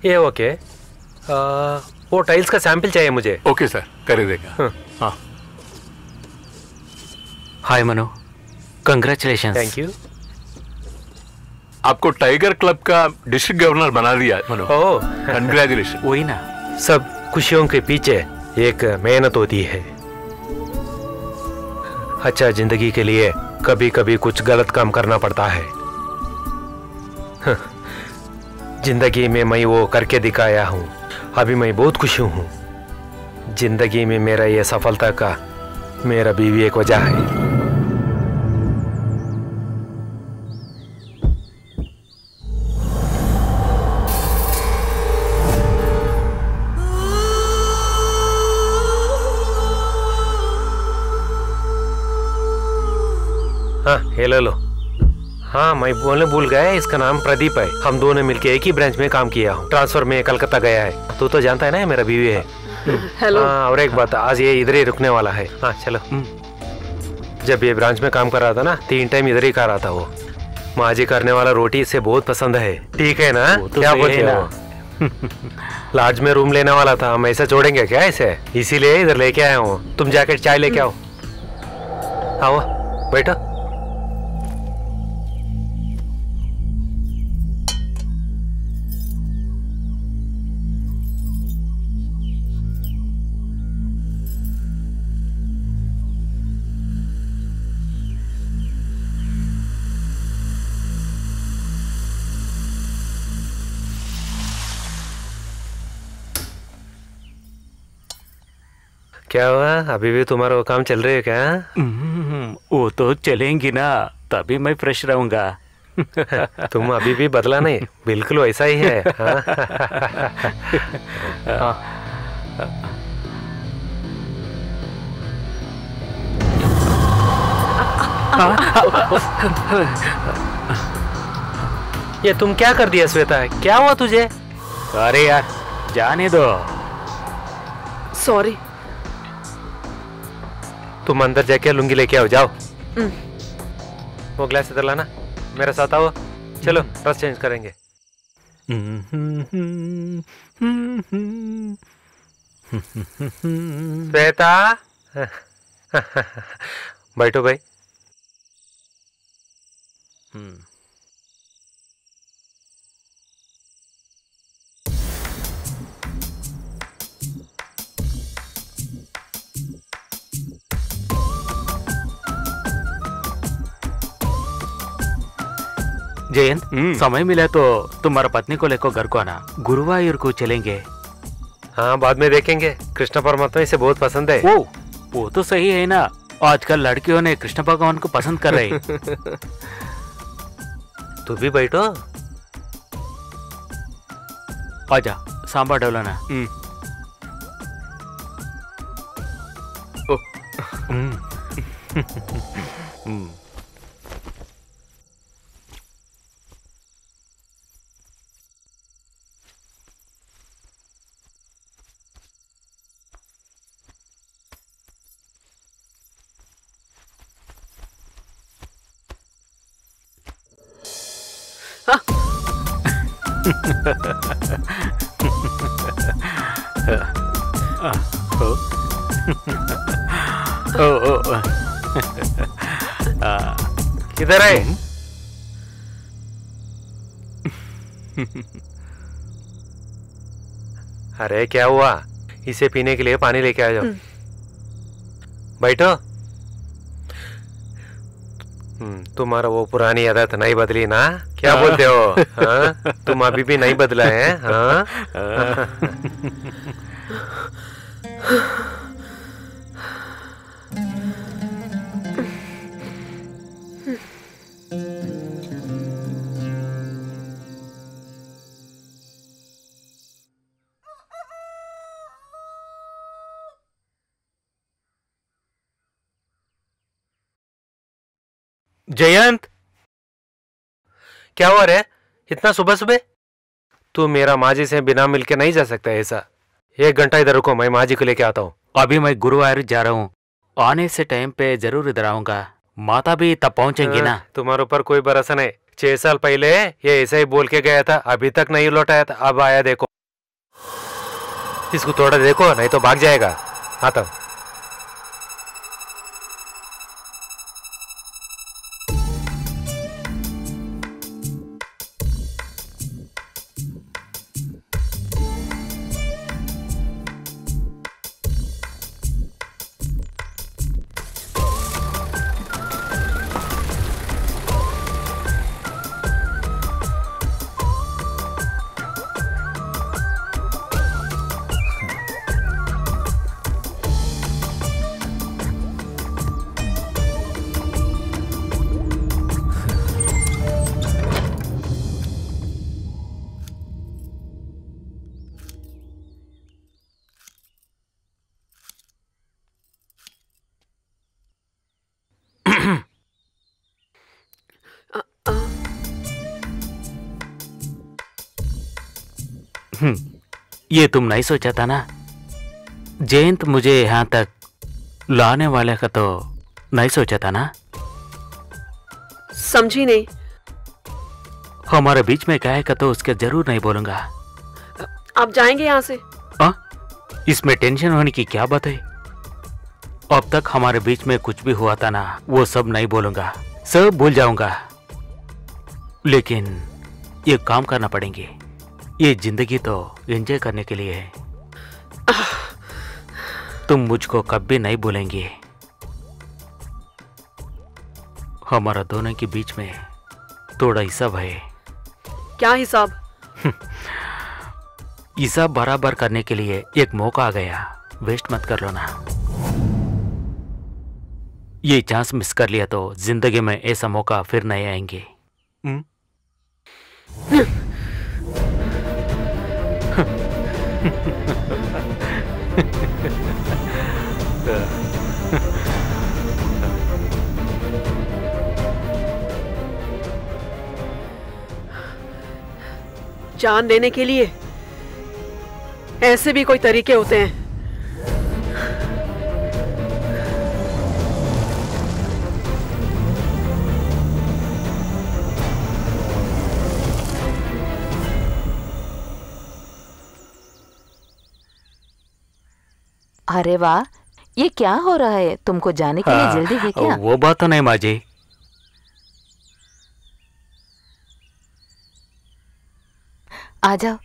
ये ओके। वो टाइल्स का सैंपल चाहिए मुझे। ओके सर, कर देगा। हाँ। हाय मनु, कंग्रेचुलेशंस। Thank you. आपको टाइगर क्लब का डिस्ट्रिक्ट गवर्नर बना दिया मनु। ओह, कंग्रेचुलेशन। वही ना, सब खुशियों के पीछे एक मेहनत होती है। अच्छा, जिंदगी के लिए कभी कभी कुछ गलत काम करना पड़ता है। जिंदगी में मैं वो करके दिखाया हूँ। अभी मैं बहुत खुश हूँ। जिंदगी में मेरा ये सफलता का मेरा बीवी एक वजह है। हाँ, ये ले लो। हाँ, मैं बोलने भूल गया, इसका नाम प्रदीप है। हम दोनों मिलके एक ही ब्रांच में काम किया हूँ। ट्रांसफर में कलकत्ता गया है। तू तो जानता है ना, मेरा बीवी है। हेलो। हाँ, और एक बात, आज ये इधर ही रुकने वाला है। हाँ चलो। जब ये ब्रांच में काम कर रहा था ना, 3 टाइम इधर ही खा रहा था वो। माँ जी करने वाला रोटी इसे बहुत पसंद है। ठीक है ना? तो क्या बोलते हो? लॉज में रूम लेने वाला था, हम ऐसा छोड़ेंगे क्या इसे? इसीलिए इधर लेके आया हूँ। तुम जाकर चाय लेके आओ। आओ बैठो। क्या हुआ, अभी भी तुम्हारा वो काम चल रही है क्या? वो तो चलेंगी ना, तभी मैं फ्रेश रहूंगा। तुम अभी भी बदला नहीं, बिल्कुल वैसा ही है। ये तुम क्या कर दिया श्वेता? क्या हुआ तुझे? अरे यार, जाने दो। सॉरी। तुम अंदर जाके लुंगी लेके आओ, जाओ। वो ग्लास इधर लाना, मेरे साथ आओ। चलो ड्रेस चेंज करेंगे। श्वेता, बैठो भाई। जयंत, समय मिला तो तुम्हारा पत्नी को लेकर घर को आना। गुरुवायूर को चलेंगे। हाँ, बाद में देखेंगे। कृष्ण परमात्मा इसे बहुत पसंद है। वो तो सही है ना, आजकल लड़कियों ने कृष्ण भगवान को पसंद कर रहे। तू भी बैठो। आजा, सांभर डोलाना। किधर है? अरे क्या हुआ? इसे पीने के लिए पानी लेके आ जाओ। बैठो। तुम्हारा वो पुरानी आदत नहीं बदली ना? क्या बोलते हो? हाँ? तुम अभी भी नहीं बदला है? हाँ? जयंत, क्या हुआ रे? इतना सुबह सुबह? तू मेरा माँ जी से बिना मिलके नहीं जा सकता ऐसा। 1 घंटा इधर रुको, मैं माँ जी को लेके आता हूँ। अभी मैं गुरुवायूर जा रहा हूँ, आने से टाइम पे जरूर इधर आऊंगा। माता भी तब पहुंचेंगी ना। तुम्हारे ऊपर कोई भरोसा नहीं। 6 साल पहले ये ऐसा ही बोल के गया था, अभी तक नहीं लौटाया था, अब आया देखो। इसको थोड़ा देखो, नहीं तो भाग जाएगा। आता हूँ। ये तुम नहीं सोचा था ना? जयंत मुझे यहाँ तक लाने वाले का तो नहीं सोचा था ना? समझी नहीं। हमारे बीच में क्या है का तो उसके जरूर नहीं बोलूंगा। आप जाएंगे यहाँ से? इसमें टेंशन होने की क्या बात है? अब तक हमारे बीच में कुछ भी हुआ था ना, वो सब नहीं बोलूंगा, सब भूल जाऊंगा। लेकिन ये काम करना पड़ेंगे। ये जिंदगी तो एंजॉय करने के लिए है। तुम मुझको कभी नहीं भूलेंगे। हमारा दोनों के बीच में थोड़ा हिसाब है। क्या हिसाब? हिसाब बराबर करने के लिए एक मौका आ गया, वेस्ट मत कर लो ना। ये चांस मिस कर लिया तो जिंदगी में ऐसा मौका फिर नहीं आएंगे। जान देने के लिए ऐसे भी कोई तरीके होते हैं। अरे वाह, ये क्या हो रहा है? तुमको जाने के लिए जल्दी है क्या? वो बात तो नहीं माँ जी। आ जाओ।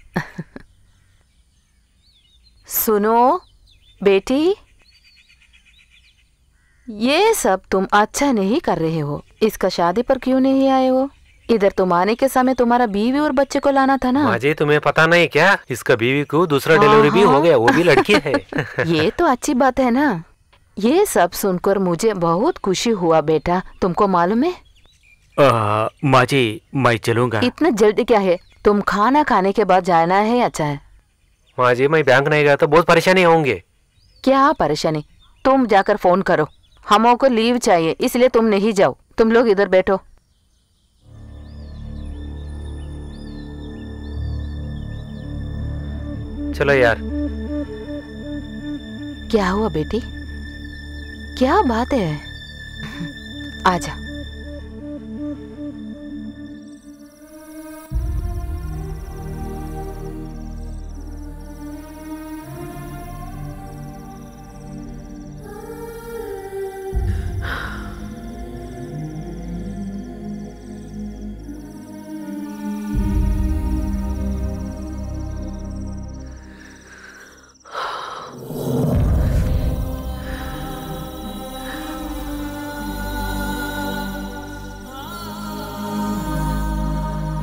सुनो बेटी, ये सब तुम अच्छा नहीं कर रहे हो। इसका शादी पर क्यों नहीं आए हो? इधर तुम आने के समय तुम्हारा बीवी और बच्चे को लाना था ना। माँ जी तुम्हें पता नहीं क्या, इसका बीवी को दूसरा डिलीवरी भी हो गया, वो भी लड़की है। ये तो अच्छी बात है ना। ये सब सुनकर मुझे बहुत खुशी हुआ बेटा। तुमको मालूम है? माँ जी मैं चलूंगा। इतना जल्दी क्या है? तुम खाना खाने के बाद जाना है। अच्छा है। माँ जी मैं बैंक नहीं गया तो बहुत परेशानी होंगे। क्या परेशानी? तुम जाकर फोन करो। हमों को लीव चाहिए, इसलिए तुम नहीं जाओ। तुम लोग इधर बैठो। चलो यार। क्या हुआ बेटी? क्या बात है? आजा।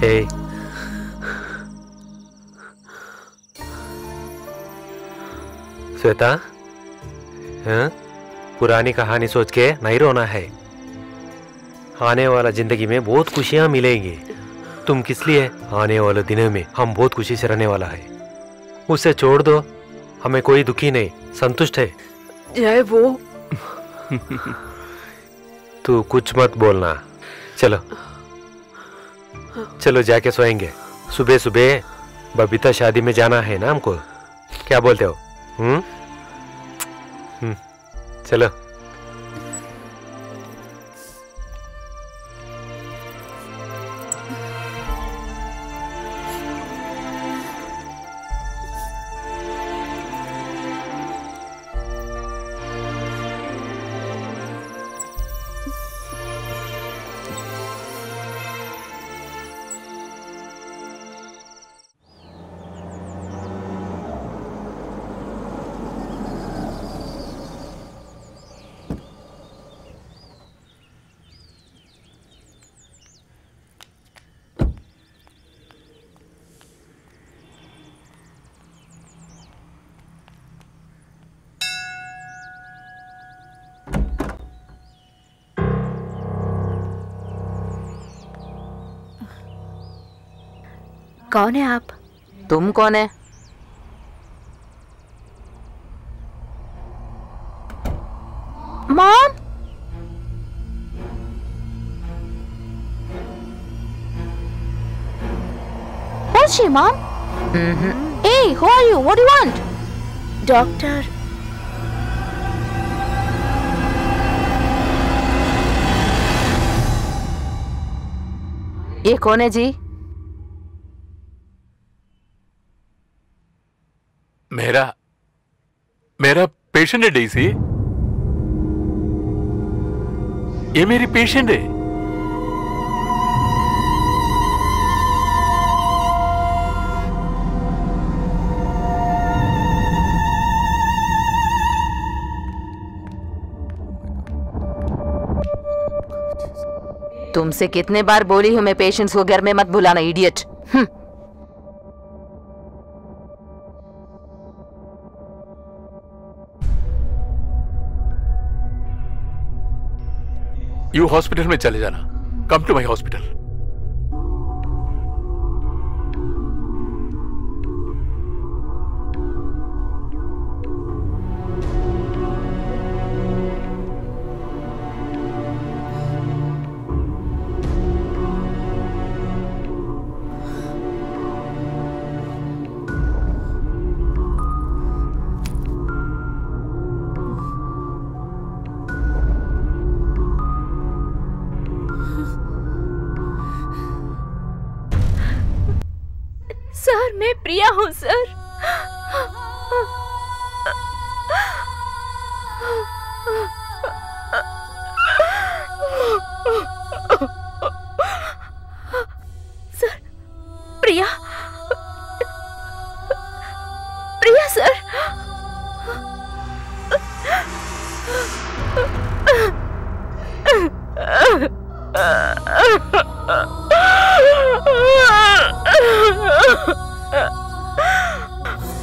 हे श्वेता, हाँ? पुरानी कहानी सोच के नहीं रोना है। आने वाला जिंदगी में बहुत खुशियां मिलेंगी। तुम किस लिए? आने वाले दिनों में हम बहुत खुशी से रहने वाला है। उसे छोड़ दो, हमें कोई दुखी नहीं, संतुष्ट है। जय वो तू कुछ मत बोलना। चलो चलो जाके सोएंगे। सुबह सुबह बबीता शादी में जाना है ना हमको। क्या बोलते हो? चलो। कौन है आप? तुम कौन है? Mom, who's she, mom? Hey, who are you? What do you want? Doctor, ये कौन है जी? मेरा पेशेंट है डेसी। ये मेरी पेशेंट है। तुमसे कितने बार बोली हूं मैं पेशेंट्स को घर में मत बुलाना, इडियट। यू हॉस्पिटल में चले जाना। Come to my hospital. Sir मैं प्रिया हूँ sir. Sir Priya, Priya sir.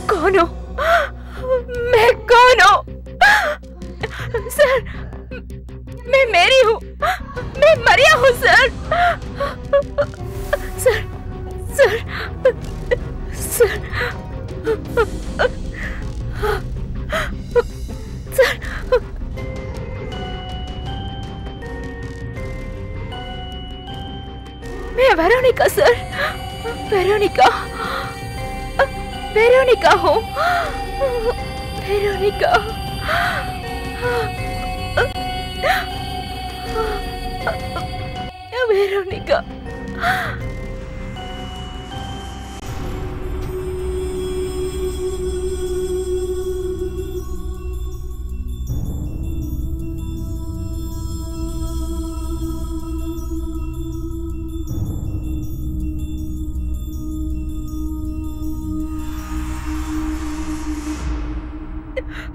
कौन हो? मैं कौन हूँ? सर मैं मेरी हूँ, मैं मरिया हूँ sir. Sir sir sir sir मैं वेरोनिका सर, वेरोनिका, वेरोनिका हूँ, Veronica. Veronica.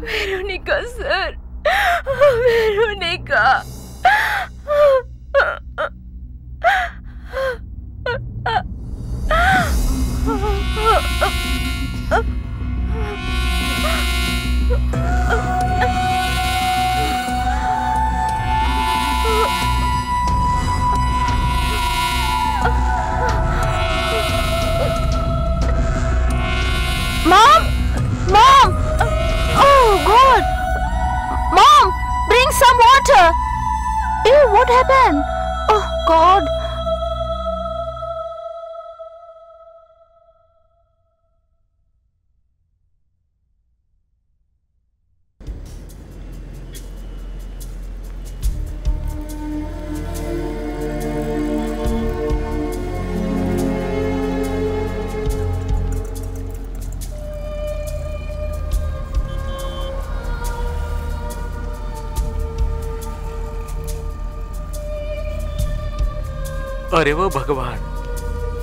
Veronica sir, Veronica. Mom! Mom! Oh God! Mom! Bring some water! Ew, what happened? Oh God! अरे वो भगवान,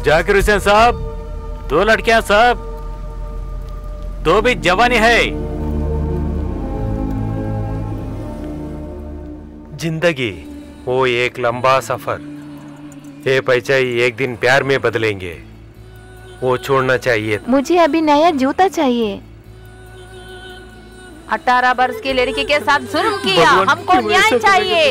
जाकिर हुसैन साहब, 2 लड़कियां साहब, 2 भी जवानी है। जिंदगी वो एक लंबा सफर। ये पैचाई एक दिन प्यार में बदलेंगे, वो छोड़ना चाहिए। मुझे अभी नया जूता चाहिए। 18 वर्ष की लड़की के साथ जुल्म किया, हमको न्याय चाहिए।